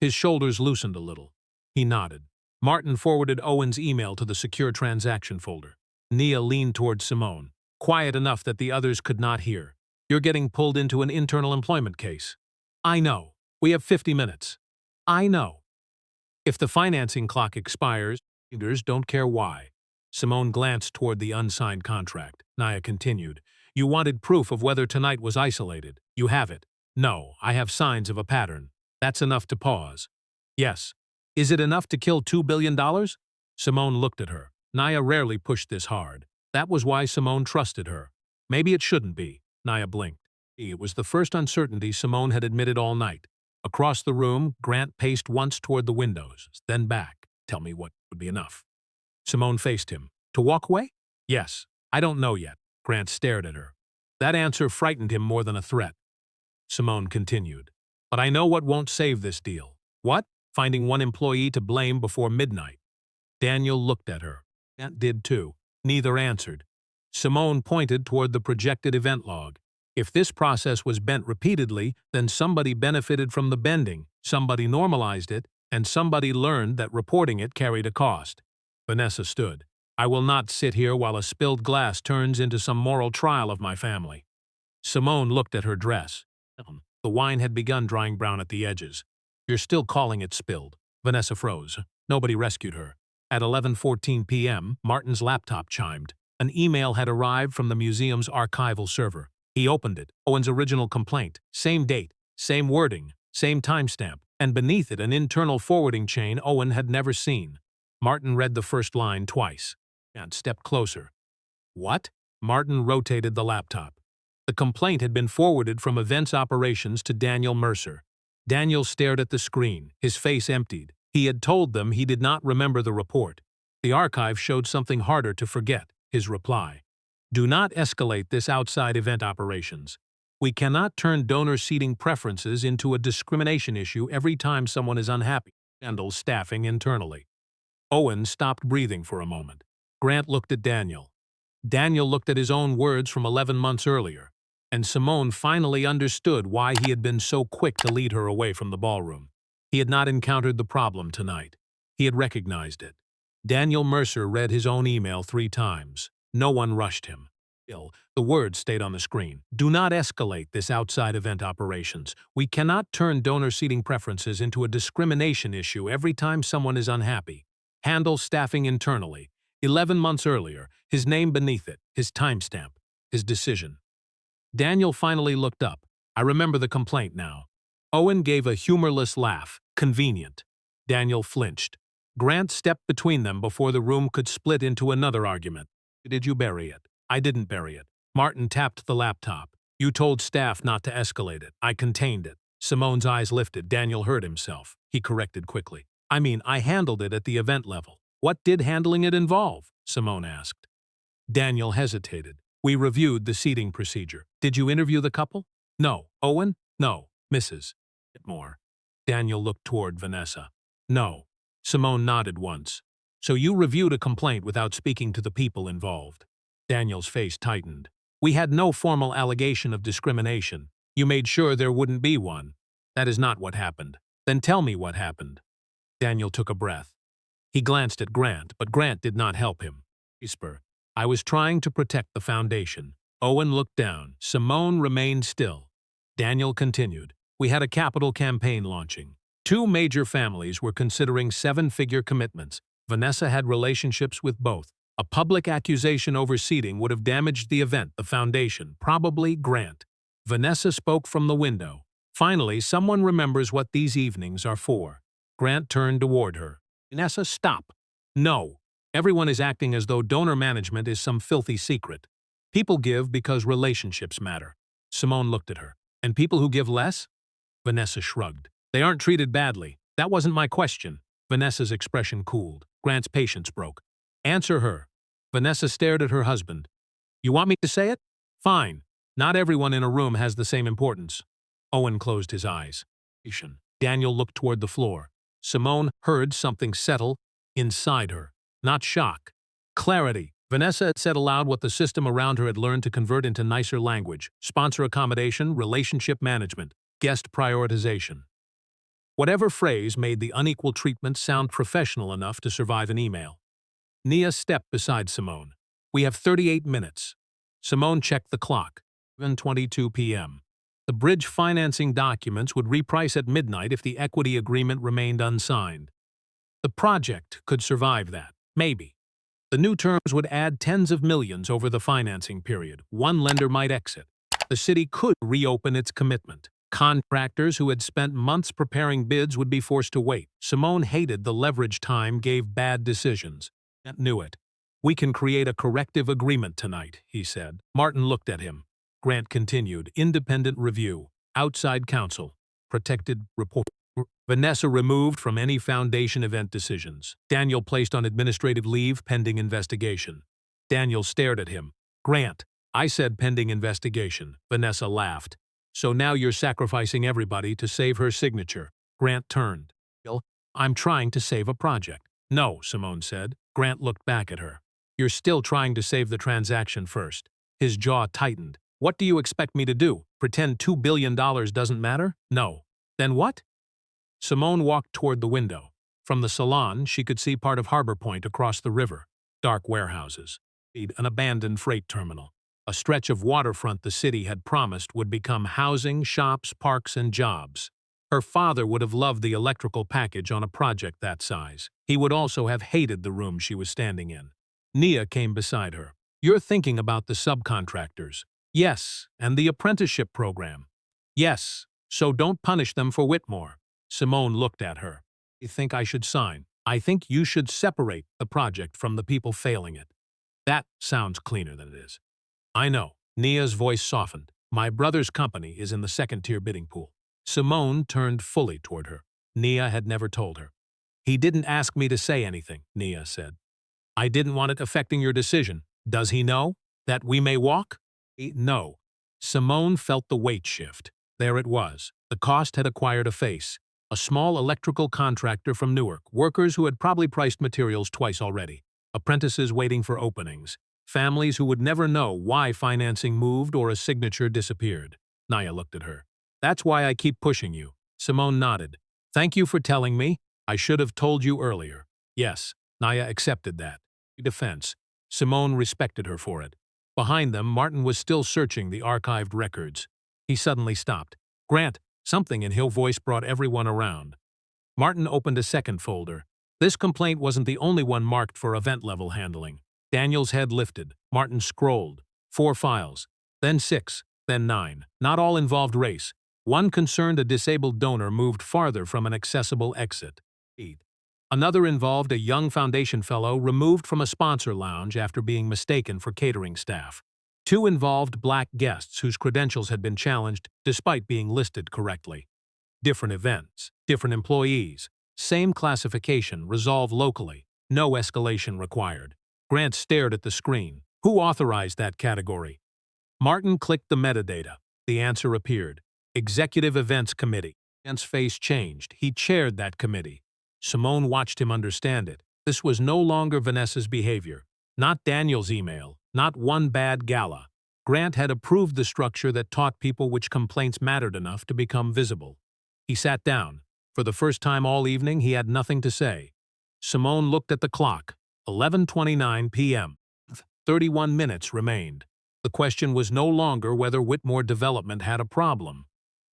His shoulders loosened a little. He nodded. Martin forwarded Owen's email to the secure transaction folder. Nia leaned toward Simone, quiet enough that the others could not hear. You're getting pulled into an internal employment case. I know. We have 50 minutes. I know. If the financing clock expires, leaders don't care why. Simone glanced toward the unsigned contract. Nia continued. You wanted proof of whether tonight was isolated. You have it. No, I have signs of a pattern. That's enough to pause. Yes. Is it enough to kill $2 billion? Simone looked at her. Nia rarely pushed this hard. That was why Simone trusted her. Maybe it shouldn't be. Nia blinked. It was the first uncertainty Simone had admitted all night. Across the room, Grant paced once toward the windows, then back. Tell me what would be enough. Simone faced him. To walk away? Yes. I don't know yet. Grant stared at her. That answer frightened him more than a threat. Simone continued. But I know what won't save this deal. What? Finding one employee to blame before midnight. Daniel looked at her. Grant did too. Neither answered. Simone pointed toward the projected event log. If this process was bent repeatedly, then somebody benefited from the bending, somebody normalized it, and somebody learned that reporting it carried a cost. Vanessa stood. I will not sit here while a spilled glass turns into some moral trial of my family. Simone looked at her dress. The wine had begun drying brown at the edges. You're still calling it spilled. Vanessa froze. Nobody rescued her. At 11:14 p.m., Martin's laptop chimed. An email had arrived from the museum's archival server. He opened it. Owen's original complaint. Same date, same wording, same timestamp, and beneath it an internal forwarding chain Owen had never seen. Martin read the first line twice and stepped closer. What? Martin rotated the laptop. The complaint had been forwarded from Events Operations to Daniel Mercer. Daniel stared at the screen, his face emptied. He had told them he did not remember the report. The archive showed something harder to forget, his reply. Do not escalate this outside Event Operations. We cannot turn donor seating preferences into a discrimination issue every time someone is unhappy. Handle staffing internally. Owen stopped breathing for a moment. Grant looked at Daniel. Daniel looked at his own words from 11 months earlier, and Simone finally understood why he had been so quick to lead her away from the ballroom. He had not encountered the problem tonight. He had recognized it. Daniel Mercer read his own email 3 times. No one rushed him. The words stayed on the screen. Do not escalate this outside Event Operations. We cannot turn donor seating preferences into a discrimination issue every time someone is unhappy. Handle staffing internally. 11 months earlier, his name beneath it, his timestamp, his decision. Daniel finally looked up. I remember the complaint now. Owen gave a humorless laugh. Convenient. Daniel flinched. Grant stepped between them before the room could split into another argument. Did you bury it? I didn't bury it. Martin tapped the laptop. You told staff not to escalate it. I contained it. Simone's eyes lifted. Daniel heard himself. He corrected quickly. I handled it at the event level. What did handling it involve? Simone asked. Daniel hesitated. We reviewed the seating procedure. Did you interview the couple? No. Owen? No. Mrs. Whitmore. Daniel looked toward Vanessa. No. Simone nodded once. So you reviewed a complaint without speaking to the people involved. Daniel's face tightened. We had no formal allegation of discrimination. You made sure there wouldn't be one. That is not what happened. Then tell me what happened. Daniel took a breath. He glanced at Grant, but Grant did not help him. Whisper. I was trying to protect the foundation. Owen looked down. Simone remained still. Daniel continued. We had a capital campaign launching. 2 major families were considering 7-figure commitments. Vanessa had relationships with both. A public accusation over seating would have damaged the event, the foundation, probably Grant. Vanessa spoke from the window. Finally, someone remembers what these evenings are for. Grant turned toward her. Vanessa, stop. No. Everyone is acting as though donor management is some filthy secret. People give because relationships matter. Simone looked at her. And people who give less? Vanessa shrugged. They aren't treated badly. That wasn't my question. Vanessa's expression cooled. Grant's patience broke. Answer her. Vanessa stared at her husband. You want me to say it? Fine. Not everyone in a room has the same importance. Owen closed his eyes. Daniel looked toward the floor. Simone heard something settle inside her. Not shock. Clarity. Vanessa had said aloud what the system around her had learned to convert into nicer language. Sponsor accommodation, relationship management, guest prioritization. Whatever phrase made the unequal treatment sound professional enough to survive an email. Nia stepped beside Simone. We have 38 minutes. Simone checked the clock. 7:22 p.m. The bridge financing documents would reprice at midnight if the equity agreement remained unsigned. The project could survive that, maybe. The new terms would add tens of millions over the financing period. One lender might exit. The city could reopen its commitment. Contractors who had spent months preparing bids would be forced to wait. Simone hated the leverage time gave bad decisions. Grant knew it. We can create a corrective agreement tonight, he said. Martin looked at him. Grant continued. Independent review. Outside counsel. protected report. Vanessa removed from any foundation event decisions. Daniel placed on administrative leave pending investigation. Daniel stared at him. Grant, I said pending investigation. Vanessa laughed. So now you're sacrificing everybody to save her signature. Grant turned. I'm trying to save a project. No, Simone said. Grant looked back at her. You're still trying to save the transaction first. His jaw tightened. What do you expect me to do? Pretend $2 billion doesn't matter? No. Then what? Simone walked toward the window. From the salon, she could see part of Harbor Point across the river. Dark warehouses. An abandoned freight terminal. A stretch of waterfront the city had promised would become housing, shops, parks, and jobs. Her father would have loved the electrical package on a project that size. He would also have hated the room she was standing in. Nia came beside her. You're thinking about the subcontractors. Yes, and the apprenticeship program. Yes, so don't punish them for Whitmore. Simone looked at her. You think I should sign? I think you should separate the project from the people failing it. That sounds cleaner than it is. I know. Nia's voice softened. My brother's company is in the second-tier bidding pool. Simone turned fully toward her. Nia had never told her. He didn't ask me to say anything, Nia said. I didn't want it affecting your decision. Does he know? That we may walk? No. Simone felt the weight shift. There it was. The cost had acquired a face. A small electrical contractor from Newark, workers who had probably priced materials twice already, apprentices waiting for openings, families who would never know why financing moved or a signature disappeared. Nia looked at her. That's why I keep pushing you. Simone nodded. Thank you for telling me. I should have told you earlier. Yes, Nia accepted that. Defense. Simone respected her for it. Behind them, Martin was still searching the archived records. He suddenly stopped. Grant, something in his voice brought everyone around. Martin opened a second folder. This complaint wasn't the only one marked for event-level handling. Daniel's head lifted. Martin scrolled. 4 files. Then 6. Then 9. Not all involved race. One concerned a disabled donor moved farther from an accessible exit. 8. Another involved a young foundation fellow removed from a sponsor lounge after being mistaken for catering staff. 2 involved black guests whose credentials had been challenged despite being listed correctly. Different events, different employees, same classification, resolve locally, no escalation required. Grant stared at the screen. Who authorized that category? Martin clicked the metadata. The answer appeared. Executive Events Committee. Grant's face changed. He chaired that committee. Simone watched him understand it. This was no longer Vanessa's behavior. Not Daniel's email. Not one bad gala. Grant had approved the structure that taught people which complaints mattered enough to become visible. He sat down. For the first time all evening, he had nothing to say. Simone looked at the clock. 11:29 p.m. 31 minutes remained. The question was no longer whether Whitmore Development had a problem.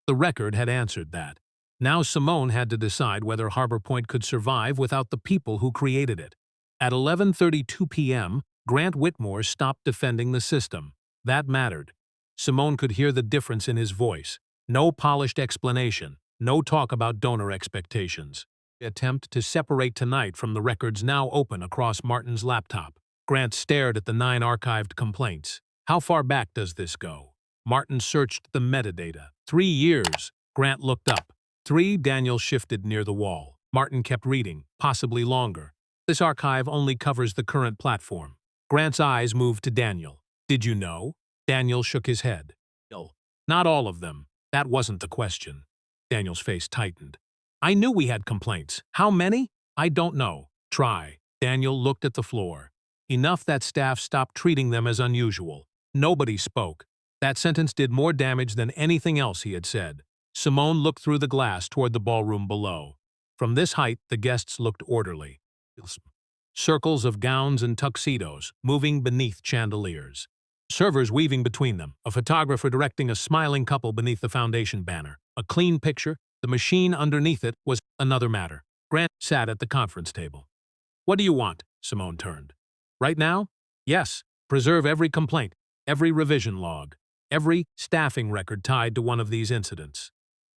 The record had answered that. Now Simone had to decide whether Harbor Point could survive without the people who created it. At 11:32 p.m., Grant Whitmore stopped defending the system. That mattered. Simone could hear the difference in his voice. No polished explanation. No talk about donor expectations. Attempt to separate tonight from the records now open across Martin's laptop. Grant stared at the 9 archived complaints. How far back does this go? Martin searched the metadata. 3 years. Grant looked up. 3. Daniel shifted near the wall. Martin kept reading, possibly longer. This archive only covers the current platform. Grant's eyes moved to Daniel. Did you know? Daniel shook his head. No. Not all of them. That wasn't the question. Daniel's face tightened. I knew we had complaints. How many? I don't know. Try. Daniel looked at the floor. Enough that staff stopped treating them as unusual. Nobody spoke. That sentence did more damage than anything else he had said. Simone looked through the glass toward the ballroom below. From this height, the guests looked orderly. Circles of gowns and tuxedos, moving beneath chandeliers. Servers weaving between them, a photographer directing a smiling couple beneath the foundation banner. A clean picture, the machine underneath it was another matter. Grant sat at the conference table. What do you want? Simone turned. Right now? Yes. Preserve every complaint, every revision log, every staffing record tied to one of these incidents.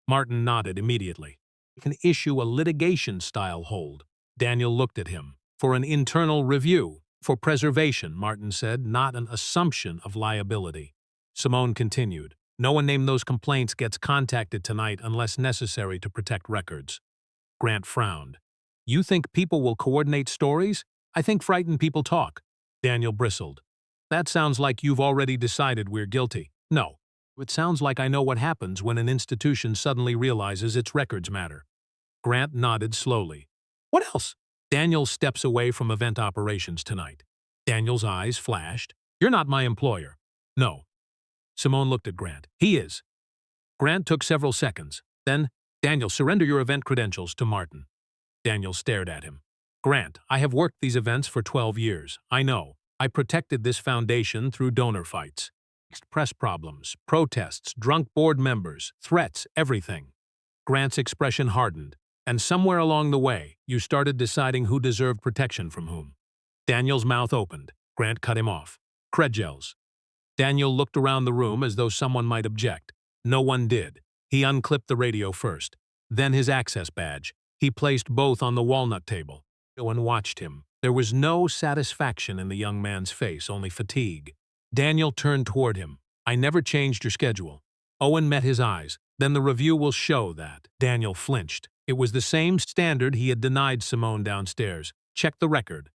Martin nodded immediately. You can issue a litigation-style hold. Daniel looked at him. For an internal review. For preservation, Martin said, not an assumption of liability. Simone continued. No one named those complaints gets contacted tonight unless necessary to protect records. Grant frowned. You think people will coordinate stories? I think frightened people talk. Daniel bristled. That sounds like you've already decided we're guilty. No. It sounds like I know what happens when an institution suddenly realizes its records matter. Grant nodded slowly. What else? Daniel steps away from event operations tonight. Daniel's eyes flashed. You're not my employer. No. Simone looked at Grant. He is. Grant took several seconds. Then, Daniel, surrender your event credentials to Martin. Daniel stared at him. Grant, I have worked these events for 12 years. I know. I protected this foundation through donor fights. Press problems, protests, drunk board members, threats, everything. Grant's expression hardened, and somewhere along the way, you started deciding who deserved protection from whom. Daniel's mouth opened. Grant cut him off. Credgels. Daniel looked around the room as though someone might object. No one did. He unclipped the radio first, then his access badge. He placed both on the walnut table. Owen watched him. There was no satisfaction in the young man's face, only fatigue. Daniel turned toward him. I never changed your schedule. Owen met his eyes. Then the review will show that. Daniel flinched. It was the same standard he had denied Simone downstairs. Check the record.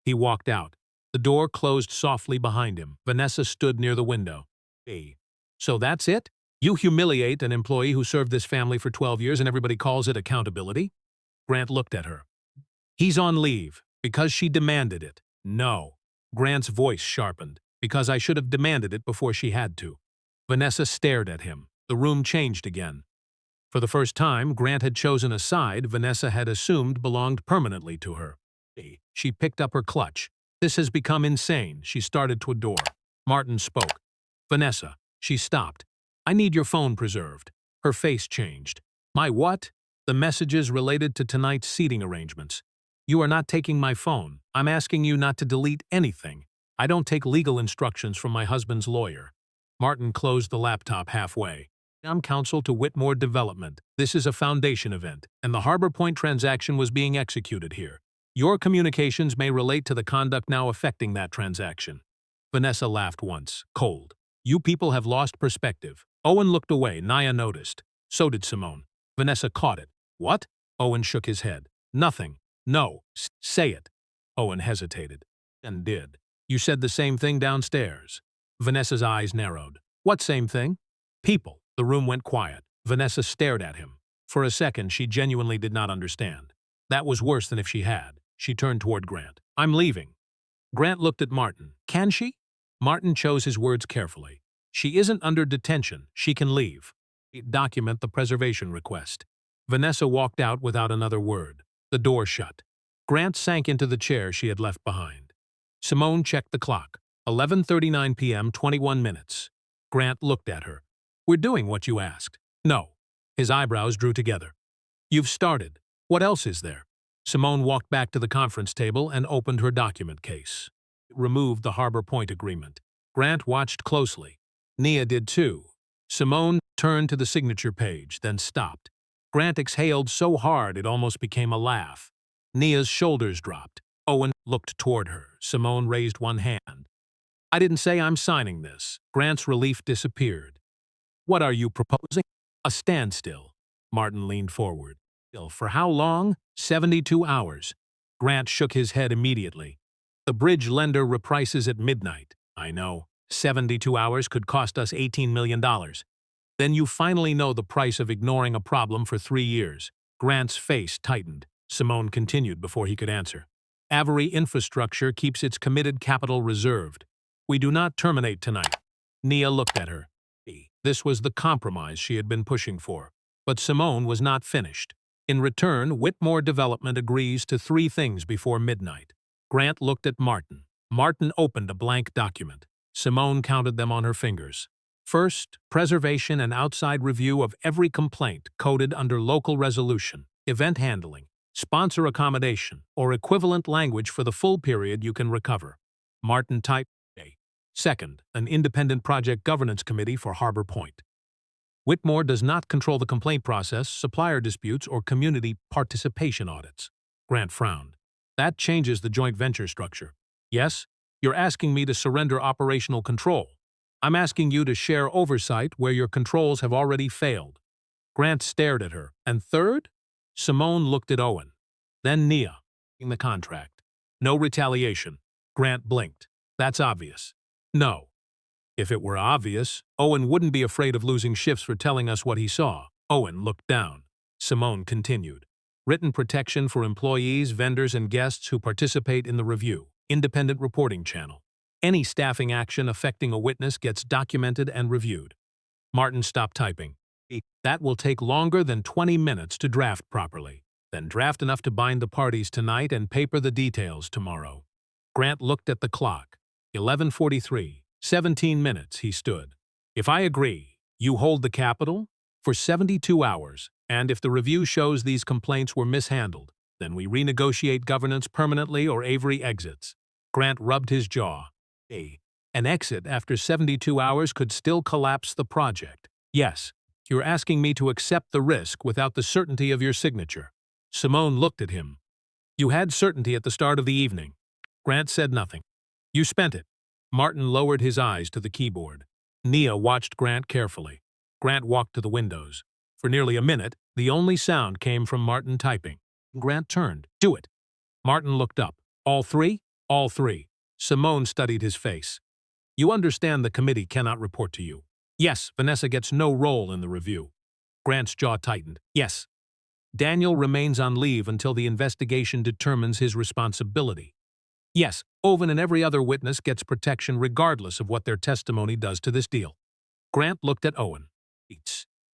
He walked out. The door closed softly behind him. Vanessa stood near the window. Hey. So that's it? You humiliate an employee who served this family for 12 years and everybody calls it accountability? Grant looked at her. He's on leave. Because she demanded it. No. Grant's voice sharpened. Because I should have demanded it before she had to. Vanessa stared at him. The room changed again. For the first time, Grant had chosen a side Vanessa had assumed belonged permanently to her. She picked up her clutch. This has become insane. She started to a door. Martin spoke. Vanessa. She stopped. I need your phone preserved. Her face changed. My what? The messages related to tonight's seating arrangements. You are not taking my phone. I'm asking you not to delete anything. I don't take legal instructions from my husband's lawyer. Martin closed the laptop halfway. I'm counsel to Whitmore Development. This is a foundation event, and the Harbor Point transaction was being executed here. Your communications may relate to the conduct now affecting that transaction. Vanessa laughed once, cold. You people have lost perspective. Owen looked away. Naya noticed. So did Simone. Vanessa caught it. What? Owen shook his head. Nothing. No. Say it. Owen hesitated. And did. You said the same thing downstairs. Vanessa's eyes narrowed. What same thing? People. The room went quiet. Vanessa stared at him. For a second, she genuinely did not understand. That was worse than if she had. She turned toward Grant. I'm leaving. Grant looked at Martin. Can she? Martin chose his words carefully. She isn't under detention. She can leave. Document the preservation request. Vanessa walked out without another word. The door shut. Grant sank into the chair she had left behind. Simone checked the clock. 11:39 p.m., 21 minutes. Grant looked at her. We're doing what you asked. No. His eyebrows drew together. You've started. What else is there? Simone walked back to the conference table and opened her document case. It removed the Harbor Point agreement. Grant watched closely. Nia did too. Simone turned to the signature page, then stopped. Grant exhaled so hard it almost became a laugh. Nia's shoulders dropped. Owen looked toward her. Simone raised one hand. I didn't say I'm signing this. Grant's relief disappeared. What are you proposing? A standstill. Martin leaned forward. For how long? 72 hours. Grant shook his head immediately. The bridge lender reprices at midnight. I know. 72 hours could cost us $18 million. Then you finally know the price of ignoring a problem for 3 years. Grant's face tightened. Simone continued before he could answer. Avery Infrastructure keeps its committed capital reserved. We do not terminate tonight. Nia looked at her. This was the compromise she had been pushing for. But Simone was not finished. In return, Whitmore Development agrees to 3 things before midnight. Grant looked at Martin. Martin opened a blank document. Simone counted them on her fingers. First, preservation and outside review of every complaint coded under local resolution, event handling, sponsor accommodation, or equivalent language for the full period you can recover. Martin typed A. Second, an independent project governance committee for Harbor Point. Whitmore does not control the complaint process, supplier disputes, or community participation audits. Grant frowned. That changes the joint venture structure. Yes, you're asking me to surrender operational control. I'm asking you to share oversight where your controls have already failed. Grant stared at her. And third? Simone looked at Owen. Then Nia, in the contract. No retaliation. Grant blinked. That's obvious. No. If it were obvious, Owen wouldn't be afraid of losing shifts for telling us what he saw. Owen looked down. Simone continued. Written protection for employees, vendors, and guests who participate in the review. Independent reporting channel. Any staffing action affecting a witness gets documented and reviewed. Martin stopped typing. That will take longer than 20 minutes to draft properly. Then draft enough to bind the parties tonight and paper the details tomorrow. Grant looked at the clock. 11:43. 17 minutes, he stood. If I agree, you hold the Capitol for 72 hours, and if the review shows these complaints were mishandled, then we renegotiate governance permanently or Avery exits. Grant rubbed his jaw. An exit after 72 hours could still collapse the project. Yes, you're asking me to accept the risk without the certainty of your signature. Simone looked at him. You had certainty at the start of the evening. Grant said nothing. You spent it. Martin lowered his eyes to the keyboard. Nia watched Grant carefully. Grant walked to the windows. For nearly a minute, the only sound came from Martin typing. Grant turned. Do it. Martin looked up. All three? All three. Simone studied his face. You understand the committee cannot report to you. Yes, Vanessa gets no role in the review. Grant's jaw tightened. Yes. Daniel remains on leave until the investigation determines his responsibility. Yes, Owen and every other witness gets protection regardless of what their testimony does to this deal. Grant looked at Owen.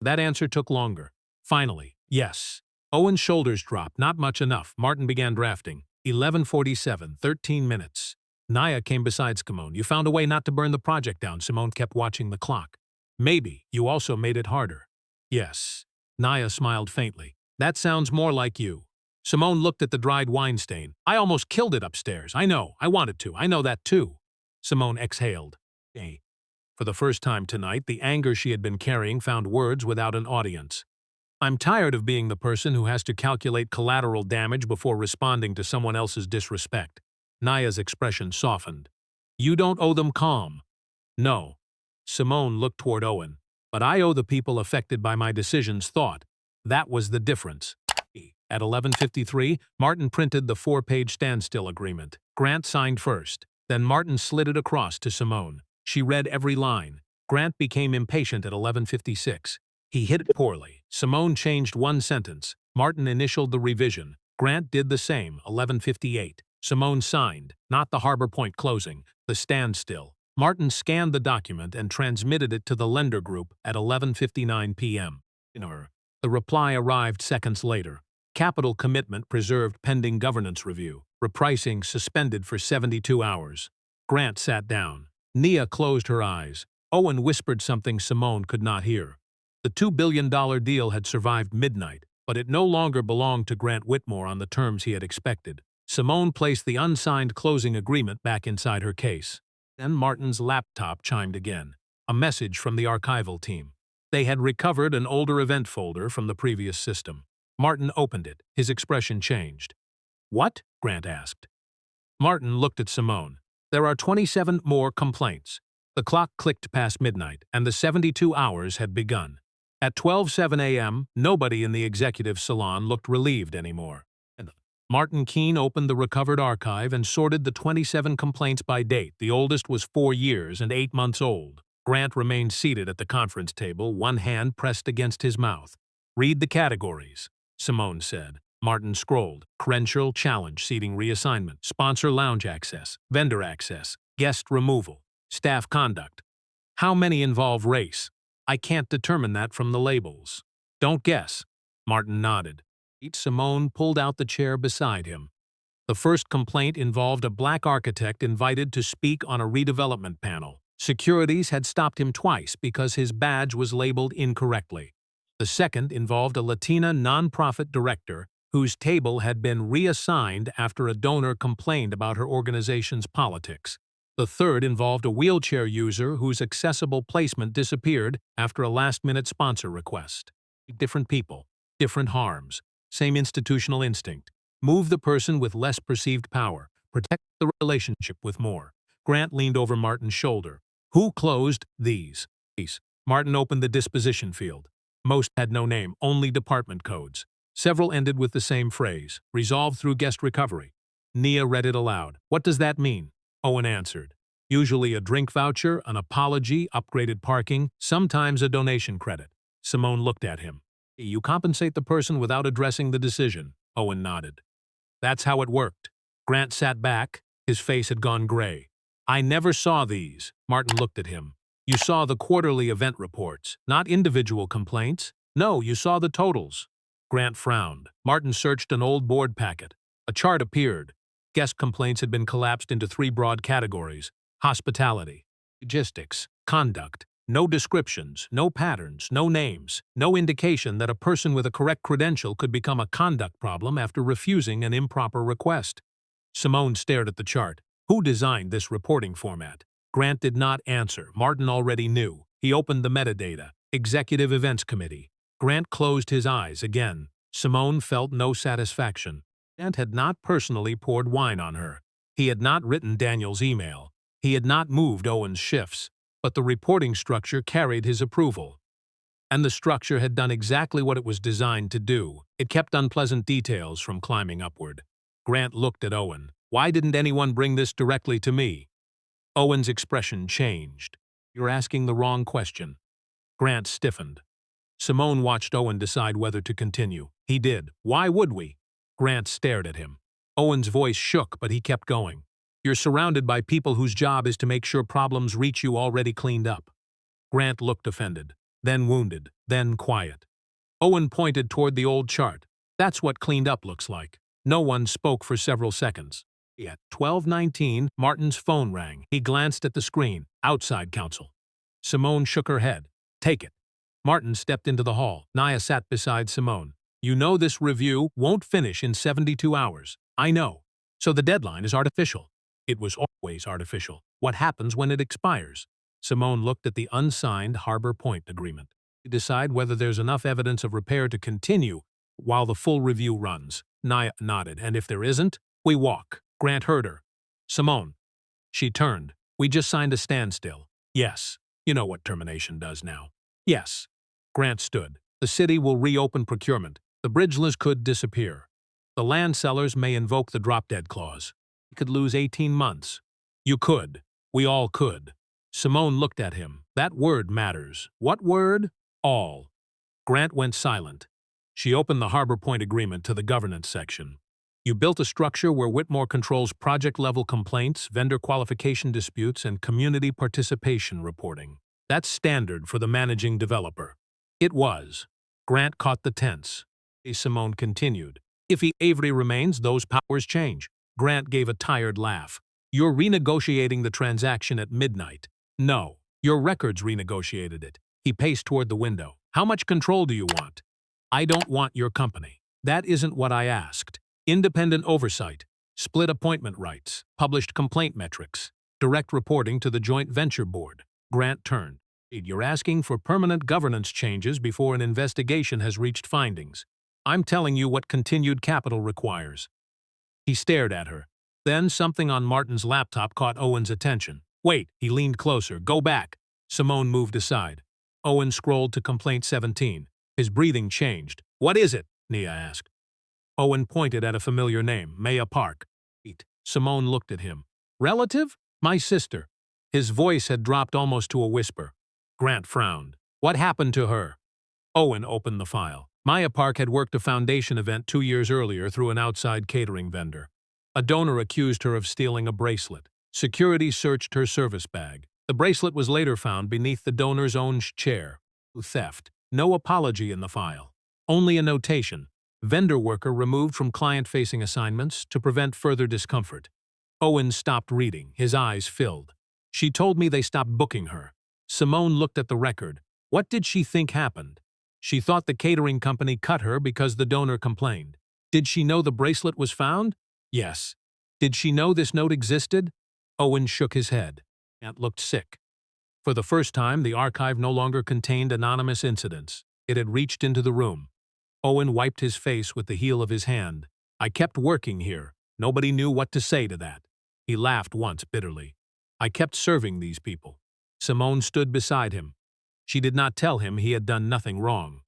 That answer took longer. Finally, yes. Owen's shoulders dropped, not much enough. Martin began drafting. 11:47, 13 minutes. Nia came beside Simone. You found a way not to burn the project down. Simone kept watching the clock. Maybe you also made it harder. Yes. Nia smiled faintly. That sounds more like you. Simone looked at the dried wine stain. I almost killed it upstairs. I know. I wanted to. I know that too. Simone exhaled. For the first time tonight, the anger she had been carrying found words without an audience. I'm tired of being the person who has to calculate collateral damage before responding to someone else's disrespect. Nia's expression softened. You don't owe them calm. No. Simone looked toward Owen. But I owe the people affected by my decisions thought. That was the difference. At 11:53, Martin printed the 4-page standstill agreement. Grant signed first. Then Martin slid it across to Simone. She read every line. Grant became impatient at 11:56. He hit it poorly. Simone changed one sentence. Martin initialed the revision. Grant did the same. 11:58. Simone signed, not the Harbor Point closing, the standstill. Martin scanned the document and transmitted it to the lender group at 11:59 p.m. The reply arrived seconds later. Capital commitment preserved pending governance review. Repricing suspended for 72 hours. Grant sat down. Nia closed her eyes. Owen whispered something Simone could not hear. The $2 billion deal had survived midnight, but it no longer belonged to Grant Whitmore on the terms he had expected. Simone placed the unsigned closing agreement back inside her case. Then Martin's laptop chimed again. A message from the archival team. They had recovered an older event folder from the previous system. Martin opened it. His expression changed. What? Grant asked. Martin looked at Simone. There are 27 more complaints. The clock clicked past midnight, and the 72 hours had begun. At 12:07 a.m., nobody in the executive salon looked relieved anymore. Martin Keene opened the recovered archive and sorted the 27 complaints by date. The oldest was 4 years and 8 months old. Grant remained seated at the conference table, one hand pressed against his mouth. Read the categories, Simone said. Martin scrolled. Credential challenge, seating reassignment, sponsor lounge access, vendor access, guest removal, staff conduct. How many involve race? I can't determine that from the labels. Don't guess. Martin nodded. Simone pulled out the chair beside him. The first complaint involved a black architect invited to speak on a redevelopment panel. Securities had stopped him twice because his badge was labeled incorrectly. The second involved a Latina nonprofit director whose table had been reassigned after a donor complained about her organization's politics. The third involved a wheelchair user whose accessible placement disappeared after a last-minute sponsor request. Different people, different harms, same institutional instinct. Move the person with less perceived power, protect the relationship with more. Grant leaned over Martin's shoulder. Who closed these? Martin opened the disposition field. Most had no name, only department codes. Several ended with the same phrase, resolved through guest recovery. Nia read it aloud. What does that mean? Owen answered. Usually a drink voucher, an apology, upgraded parking, sometimes a donation credit. Simone looked at him. You compensate the person without addressing the decision. Owen nodded. That's how it worked. Grant sat back. His face had gone gray. I never saw these. Martin looked at him. You saw the quarterly event reports, not individual complaints. No, you saw the totals. Grant frowned. Martin searched an old board packet. A chart appeared. Guest complaints had been collapsed into 3 broad categories: hospitality, logistics, conduct. No descriptions, no patterns, no names, no indication that a person with a correct credential could become a conduct problem after refusing an improper request. Simone stared at the chart. Who designed this reporting format? Grant did not answer. Martin already knew. He opened the metadata. Executive Events Committee. Grant closed his eyes again. Simone felt no satisfaction. Grant had not personally poured wine on her. He had not written Daniel's email. He had not moved Owen's shifts. But the reporting structure carried his approval. And the structure had done exactly what it was designed to do. It kept unpleasant details from climbing upward. Grant looked at Owen. Why didn't anyone bring this directly to me? Owen's expression changed. You're asking the wrong question. Grant stiffened. Simone watched Owen decide whether to continue. He did. Why would we? Grant stared at him. Owen's voice shook, but he kept going. You're surrounded by people whose job is to make sure problems reach you already cleaned up. Grant looked offended, then wounded, then quiet. Owen pointed toward the old chart. That's what cleaned up looks like. No one spoke for several seconds. At 12:19, Martin's phone rang. He glanced at the screen. Outside counsel. Simone shook her head. Take it. Martin stepped into the hall. Nia sat beside Simone. You know this review won't finish in 72 hours. I know. So the deadline is artificial. It was always artificial. What happens when it expires? Simone looked at the unsigned Harbor Point agreement. To decide whether there's enough evidence of repair to continue while the full review runs. Nia nodded. And if there isn't, we walk. Grant heard her. Simone. She turned. We just signed a standstill. Yes. You know what termination does now. Yes. Grant stood. The city will reopen procurement. The bridgeless could disappear. The land sellers may invoke the drop-dead clause. You could lose 18 months. You could. We all could. Simone looked at him. That word matters. What word? All. Grant went silent. She opened the Harbor Point agreement to the governance section. You built a structure where Whitmore controls project-level complaints, vendor qualification disputes, and community participation reporting. That's standard for the managing developer. It was. Grant caught the tense. Simone continued. If Avery remains, those powers change. Grant gave a tired laugh. You're renegotiating the transaction at midnight. No, your records renegotiated it. He paced toward the window. How much control do you want? I don't want your company. That isn't what I asked. Independent oversight, split appointment rights, published complaint metrics, direct reporting to the joint venture board. Grant turned. You're asking for permanent governance changes before an investigation has reached findings. I'm telling you what continued capital requires. He stared at her. Then something on Martin's laptop caught Owen's attention. Wait, he leaned closer. Go back. Simone moved aside. Owen scrolled to complaint 17. His breathing changed. What is it? Nia asked. Owen pointed at a familiar name, Maya Park. Simone looked at him. Relative? My sister. His voice had dropped almost to a whisper. Grant frowned. What happened to her? Owen opened the file. Maya Park had worked a foundation event 2 years earlier through an outside catering vendor. A donor accused her of stealing a bracelet. Security searched her service bag. The bracelet was later found beneath the donor's own chair. Theft. No apology in the file. Only a notation. Vendor worker removed from client-facing assignments to prevent further discomfort. Owen stopped reading. His eyes filled. She told me they stopped booking her. Simone looked at the record. What did she think happened? She thought the catering company cut her because the donor complained. Did she know the bracelet was found? Yes. Did she know this note existed? Owen shook his head. Grant looked sick. For the first time, the archive no longer contained anonymous incidents. It had reached into the room. Owen wiped his face with the heel of his hand. I kept working here. Nobody knew what to say to that. He laughed once bitterly. I kept serving these people. Simone stood beside him. She did not tell him he had done nothing wrong.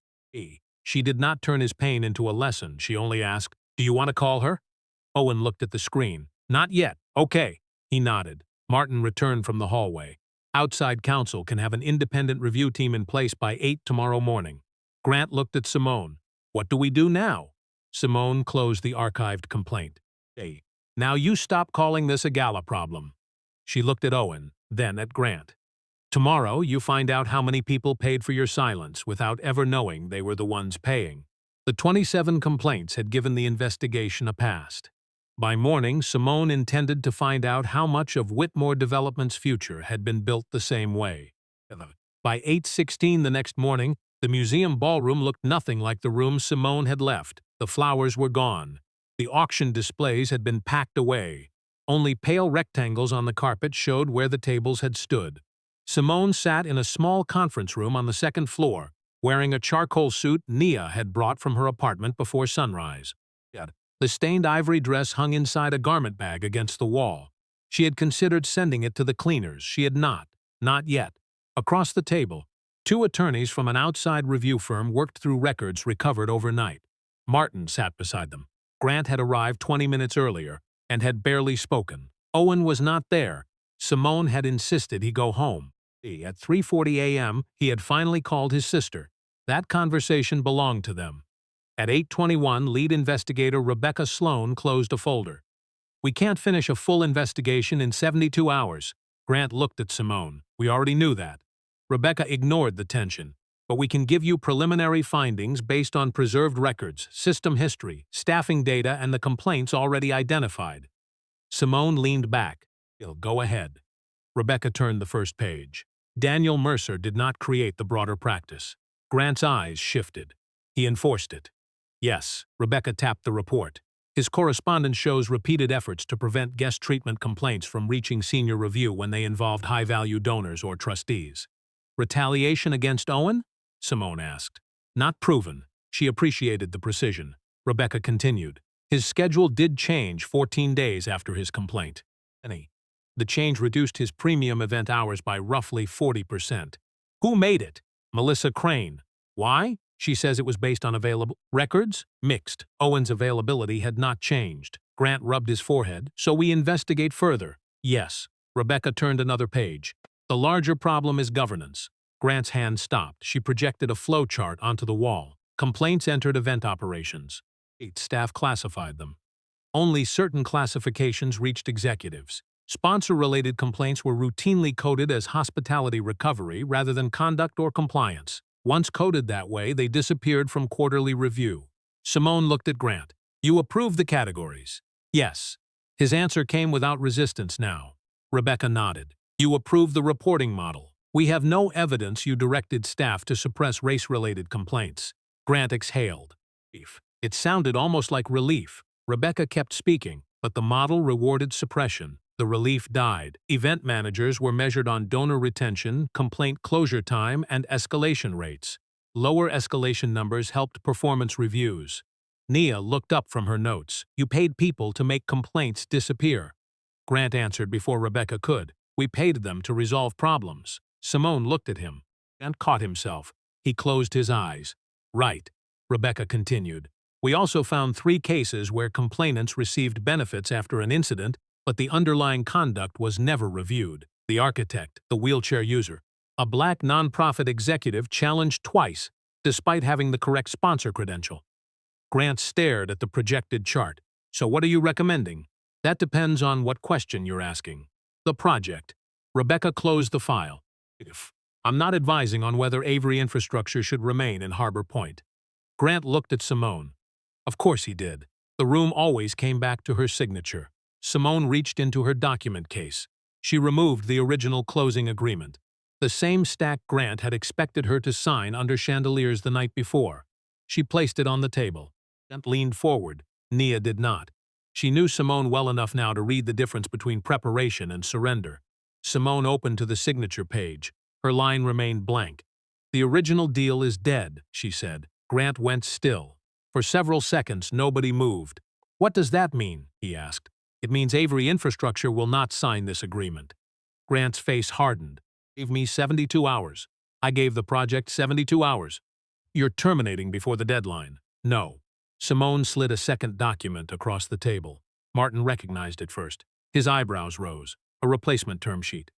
She did not turn his pain into a lesson. She only asked, "Do you want to call her?" Owen looked at the screen. "Not yet. Okay." He nodded. Martin returned from the hallway. "Outside counsel can have an independent review team in place by 8 tomorrow morning." Grant looked at Simone. "What do we do now?" Simone closed the archived complaint. "Hey, now you stop calling this a Gala problem." She looked at Owen, then at Grant. "Tomorrow you find out how many people paid for your silence without ever knowing they were the ones paying." The 27 complaints had given the investigation a pass. By morning, Simone intended to find out how much of Whitmore Development's future had been built the same way. By 8:16 the next morning, the museum ballroom looked nothing like the room Simone had left. The flowers were gone. The auction displays had been packed away. Only pale rectangles on the carpet showed where the tables had stood. Simone sat in a small conference room on the second floor, wearing a charcoal suit Nia had brought from her apartment before sunrise. The stained ivory dress hung inside a garment bag against the wall. She had considered sending it to the cleaners. She had not yet. Across the table, two attorneys from an outside review firm worked through records recovered overnight. Martin sat beside them. Grant had arrived 20 minutes earlier and had barely spoken. Owen was not there. Simone had insisted he go home. At 3:40 a.m., he had finally called his sister. That conversation belonged to them. At 8:21, lead investigator Rebecca Sloan closed a folder. "We can't finish a full investigation in 72 hours. Grant looked at Simone. "We already knew that." Rebecca ignored the tension. "But we can give you preliminary findings based on preserved records, system history, staffing data, and the complaints already identified." Simone leaned back. "Go ahead." Rebecca turned the first page. Daniel Mercer did not create the broader practice. Grant's eyes shifted. He enforced it. "Yes," Rebecca tapped the report. "His correspondence shows repeated efforts to prevent guest treatment complaints from reaching senior review when they involved high-value donors or trustees." "Retaliation against Owen?" Simone asked. "Not proven." She appreciated the precision. Rebecca continued. "His schedule did change 14 days after his complaint. The change reduced his premium event hours by roughly 40%. Who made it? Melissa Crane. Why? She says it was based on available records? Mixed. Owen's availability had not changed." Grant rubbed his forehead. "So we investigate further." "Yes." Rebecca turned another page. "The larger problem is governance." Grant's hand stopped. She projected a flow chart onto the wall. Complaints entered event operations. Staff classified them. Only certain classifications reached executives. Sponsor-related complaints were routinely coded as hospitality recovery rather than conduct or compliance. Once coded that way, they disappeared from quarterly review. Simone looked at Grant. "You approve the categories?" "Yes." His answer came without resistance now. Rebecca nodded. "You approve the reporting model?" "We have no evidence you directed staff to suppress race-related complaints." Grant exhaled. It sounded almost like relief. Rebecca kept speaking, but the model rewarded suppression. The relief died. Event managers were measured on donor retention, complaint closure time, and escalation rates. Lower escalation numbers helped performance reviews. Nia looked up from her notes. "You paid people to make complaints disappear." Grant answered before Rebecca could. "We paid them to resolve problems." Simone looked at him and caught himself. He closed his eyes. "Right," Rebecca continued. "We also found 3 cases where complainants received benefits after an incident, but the underlying conduct was never reviewed. The architect, the wheelchair user, a black nonprofit executive challenged twice, despite having the correct sponsor credential." Grant stared at the projected chart. "So what are you recommending?" "That depends on what question you're asking." "The project." Rebecca closed the file. "I'm not advising on whether Avery infrastructure should remain in Harbor Point." Grant looked at Simone. Of course he did. The room always came back to her signature. Simone reached into her document case. She removed the original closing agreement. The same stack Grant had expected her to sign under chandeliers the night before. She placed it on the table. Grant leaned forward. Nia did not. She knew Simone well enough now to read the difference between preparation and surrender. Simone opened to the signature page. Her line remained blank. "The original deal is dead," she said. Grant went still. For several seconds, nobody moved. "What does that mean?" he asked. "It means Avery Infrastructure will not sign this agreement." Grant's face hardened. Gave me 72 hours. I gave the project 72 hours. You're terminating before the deadline. No. Simone slid a second document across the table. Martin recognized it first. His eyebrows rose. A replacement term sheet.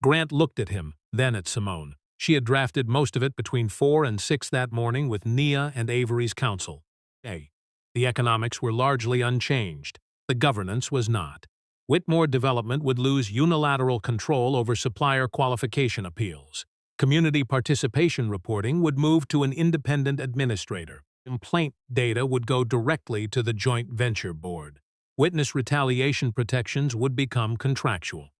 Grant looked at him, then at Simone. She had drafted most of it between 4 and 6 that morning with Nia and Avery's counsel. A. The economics were largely unchanged. The governance was not. Whitmore Development would lose unilateral control over supplier qualification appeals. Community participation reporting would move to an independent administrator. Complaint data would go directly to the joint venture board. Witness retaliation protections would become contractual.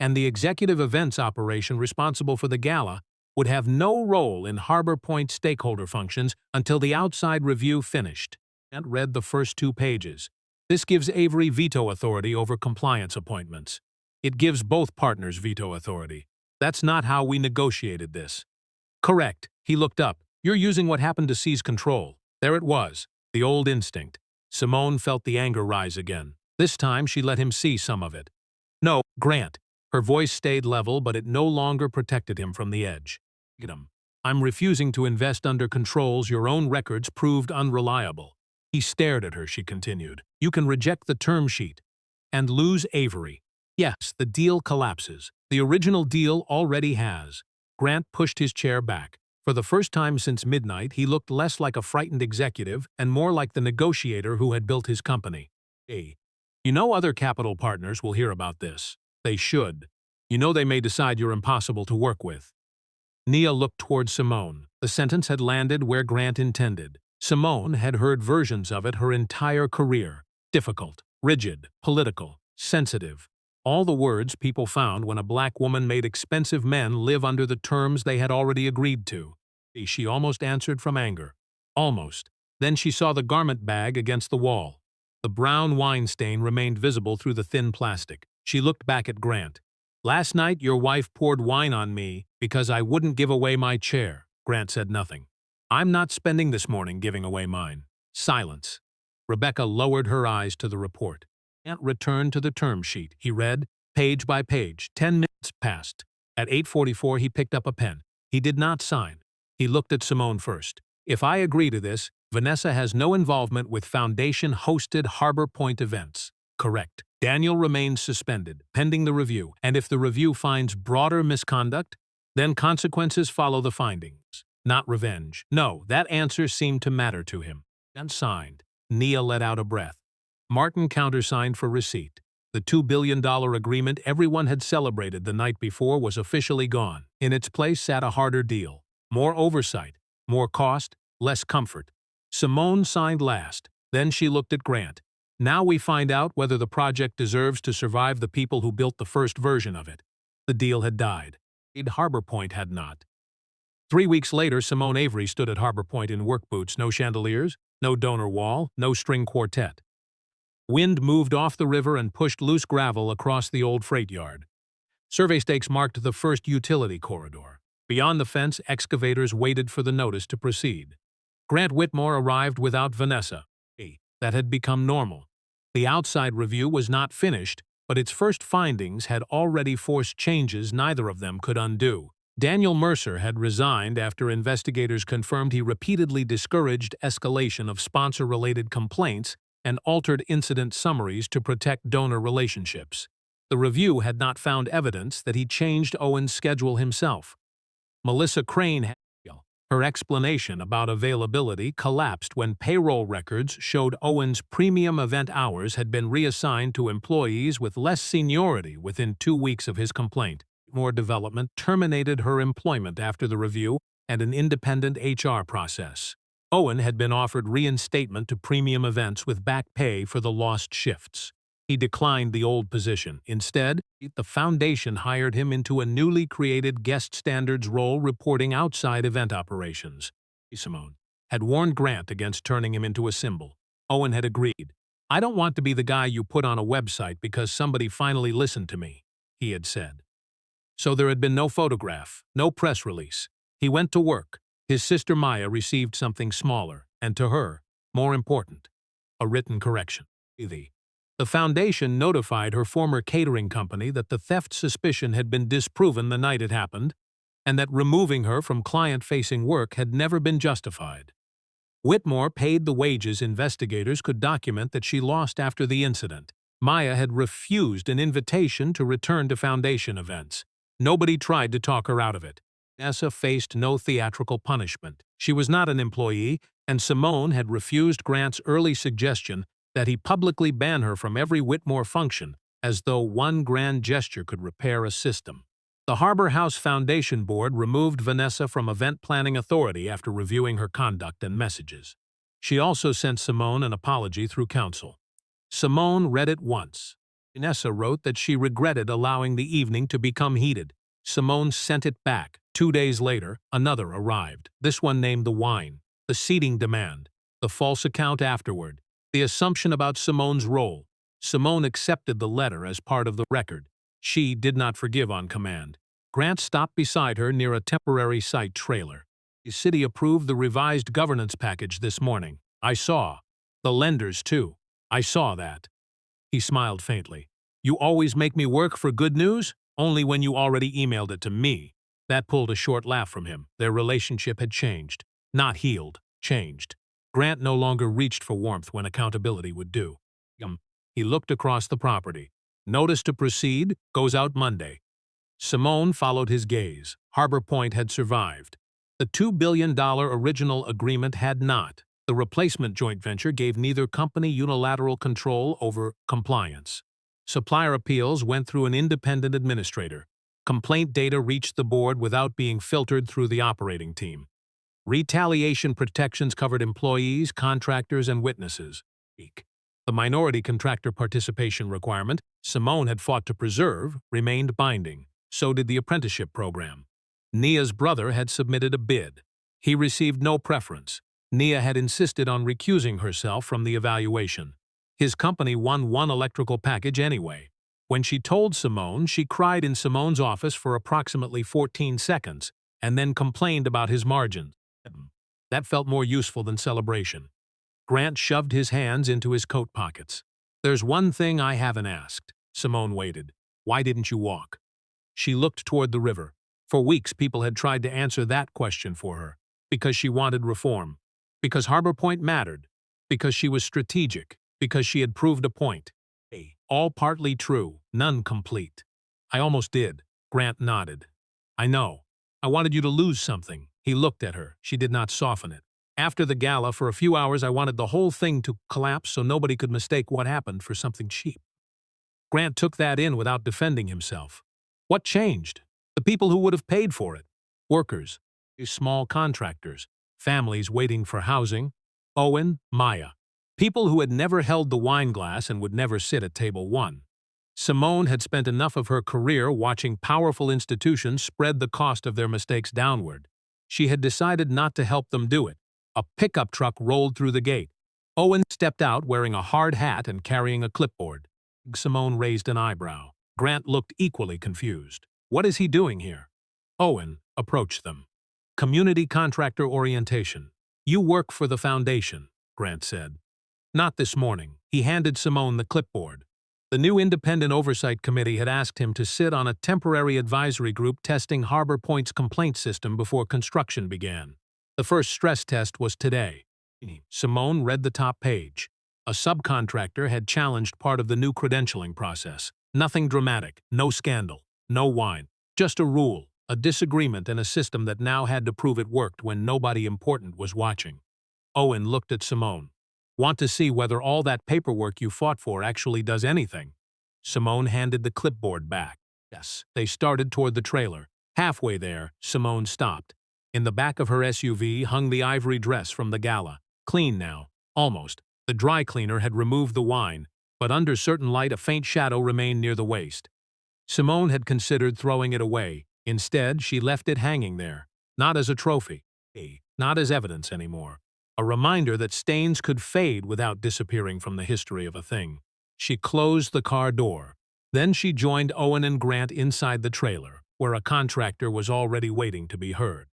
And the executive events operation responsible for the gala would have no role in Harbor Point stakeholder functions until the outside review finished. And read the first 2 pages. This gives Avery veto authority over compliance appointments. It gives both partners veto authority. That's not how we negotiated this. Correct. He looked up. You're using what happened to seize control. There it was. The old instinct. Simone felt the anger rise again. This time she let him see some of it. No, Grant. Her voice stayed level, but it no longer protected him from the edge. I'm refusing to invest under controls your own records proved unreliable. He stared at her, she continued. You can reject the term sheet and lose Avery. Yes, the deal collapses. The original deal already has. Grant pushed his chair back. For the first time since midnight, he looked less like a frightened executive and more like the negotiator who had built his company. You know other capital partners will hear about this. They should. You know they may decide you're impossible to work with. Nia looked toward Simone. The sentence had landed where Grant intended. Simone had heard versions of it her entire career. Difficult, rigid, political, sensitive. All the words people found when a black woman made expensive men live under the terms they had already agreed to. She almost answered from anger. Almost. Then she saw the garment bag against the wall. The brown wine stain remained visible through the thin plastic. She looked back at Grant. Last night your wife poured wine on me because I wouldn't give away my chair. Grant said nothing. I'm not spending this morning giving away mine. Silence. Rebecca lowered her eyes to the report. Grant returned to the term sheet. He read, page by page. 10 minutes passed. At 8:44 he picked up a pen. He did not sign. He looked at Simone first. If I agree to this, Vanessa has no involvement with Foundation-hosted Harbor Point events. Correct. Daniel remains suspended, pending the review, and if the review finds broader misconduct, then consequences follow the findings. Not revenge. No, that answer seemed to matter to him. And signed. Nia let out a breath. Martin countersigned for receipt. The $2 billion agreement everyone had celebrated the night before was officially gone. In its place sat a harder deal. More oversight, more cost, less comfort. Simone signed last. Then she looked at Grant. Now we find out whether the project deserves to survive the people who built the first version of it. The deal had died. Harbor Point had not. 3 weeks later, Simone Avery stood at Harbor Point in work boots, no chandeliers, no donor wall, no string quartet. Wind moved off the river and pushed loose gravel across the old freight yard. Survey stakes marked the first utility corridor. Beyond the fence, excavators waited for the notice to proceed. Grant Whitmore arrived without Vanessa. That had become normal. The outside review was not finished, but its first findings had already forced changes neither of them could undo. Daniel Mercer had resigned after investigators confirmed he repeatedly discouraged escalation of sponsor-related complaints and altered incident summaries to protect donor relationships. The review had not found evidence that he changed Owen's schedule himself. Melissa Crane had her explanation about availability collapsed when payroll records showed Owen's premium event hours had been reassigned to employees with less seniority within 2 weeks of his complaint. More Development terminated her employment after the review and an independent HR process. Owen had been offered reinstatement to premium events with back pay for the lost shifts. He declined the old position. Instead, the foundation hired him into a newly created guest standards role reporting outside event operations. Simone had warned Grant against turning him into a symbol. Owen had agreed. I don't want to be the guy you put on a website because somebody finally listened to me, he had said. So there had been no photograph, no press release. He went to work. His sister Maya received something smaller, and to her, more important, a written correction. The foundation notified her former catering company that the theft suspicion had been disproven the night it happened, and that removing her from client-facing work had never been justified. Whitmore paid the wages investigators could document that she lost after the incident. Maya had refused an invitation to return to foundation events. Nobody tried to talk her out of it. Vanessa faced no theatrical punishment. She was not an employee, and Simone had refused Grant's early suggestion that he publicly ban her from every Whitmore function, as though one grand gesture could repair a system. The Harbor House Foundation Board removed Vanessa from Event Planning Authority after reviewing her conduct and messages. She also sent Simone an apology through counsel. Simone read it once. Vanessa wrote that she regretted allowing the evening to become heated. Simone sent it back. 2 days later, another arrived, this one named the wine, the seating demand, the false account afterward, the assumption about Simone's role. Simone accepted the letter as part of the record. She did not forgive on command. Grant stopped beside her near a temporary site trailer. The city approved the revised governance package this morning. I saw. The lenders, too. I saw that. He smiled faintly. You always make me work for good news? Only when you already emailed it to me. That pulled a short laugh from him. Their relationship had changed. Not healed. Changed. Grant no longer reached for warmth when accountability would do. He looked across the property. Notice to proceed goes out Monday. Simone followed his gaze. Harbor Point had survived. The $2 billion original agreement had not. The replacement joint venture gave neither company unilateral control over compliance. Supplier appeals went through an independent administrator. Complaint data reached the board without being filtered through the operating team. Retaliation protections covered employees, contractors, and witnesses. The minority contractor participation requirement Simone had fought to preserve remained binding. So did the apprenticeship program. Nia's brother had submitted a bid. He received no preference. Nia had insisted on recusing herself from the evaluation. His company won one electrical package anyway. When she told Simone, she cried in Simone's office for approximately 14 seconds, and then complained about his margins. That felt more useful than celebration. Grant shoved his hands into his coat pockets. There's one thing I haven't asked. Simone waited. Why didn't you walk? She looked toward the river. For weeks, people had tried to answer that question for her. Because she wanted reform. Because Harbor Point mattered. Because she was strategic. Because she had proved a point. All partly true, none complete. I almost did. Grant nodded. I know. I wanted you to lose something. He looked at her. She did not soften it. After the gala, for a few hours, I wanted the whole thing to collapse so nobody could mistake what happened for something cheap. Grant took that in without defending himself. What changed? The people who would have paid for it. Workers. Small contractors. Families waiting for housing. Owen, Maya. People who had never held the wine glass and would never sit at table one. Simone had spent enough of her career watching powerful institutions spread the cost of their mistakes downward. She had decided not to help them do it. A pickup truck rolled through the gate. Owen stepped out wearing a hard hat and carrying a clipboard. Simone raised an eyebrow. Grant looked equally confused. What is he doing here? Owen approached them. Community contractor orientation. You work for the foundation, Grant said. Not this morning. He handed Simone the clipboard. The new independent oversight committee had asked him to sit on a temporary advisory group testing Harbor Point's complaint system before construction began. The first stress test was today. Simone read the top page. A subcontractor had challenged part of the new credentialing process. Nothing dramatic, no scandal, no wine. Just a rule, a disagreement, and a system that now had to prove it worked when nobody important was watching. Owen looked at Simone. Want to see whether all that paperwork you fought for actually does anything? Simone handed the clipboard back. Yes. They started toward the trailer. Halfway there, Simone stopped. In the back of her SUV hung the ivory dress from the gala. Clean now. Almost. The dry cleaner had removed the wine, but under certain light a faint shadow remained near the waist. Simone had considered throwing it away. Instead, she left it hanging there. Not as a trophy. Not as evidence anymore. A reminder that stains could fade without disappearing from the history of a thing. She closed the car door. Then she joined Owen and Grant inside the trailer, where a contractor was already waiting to be heard.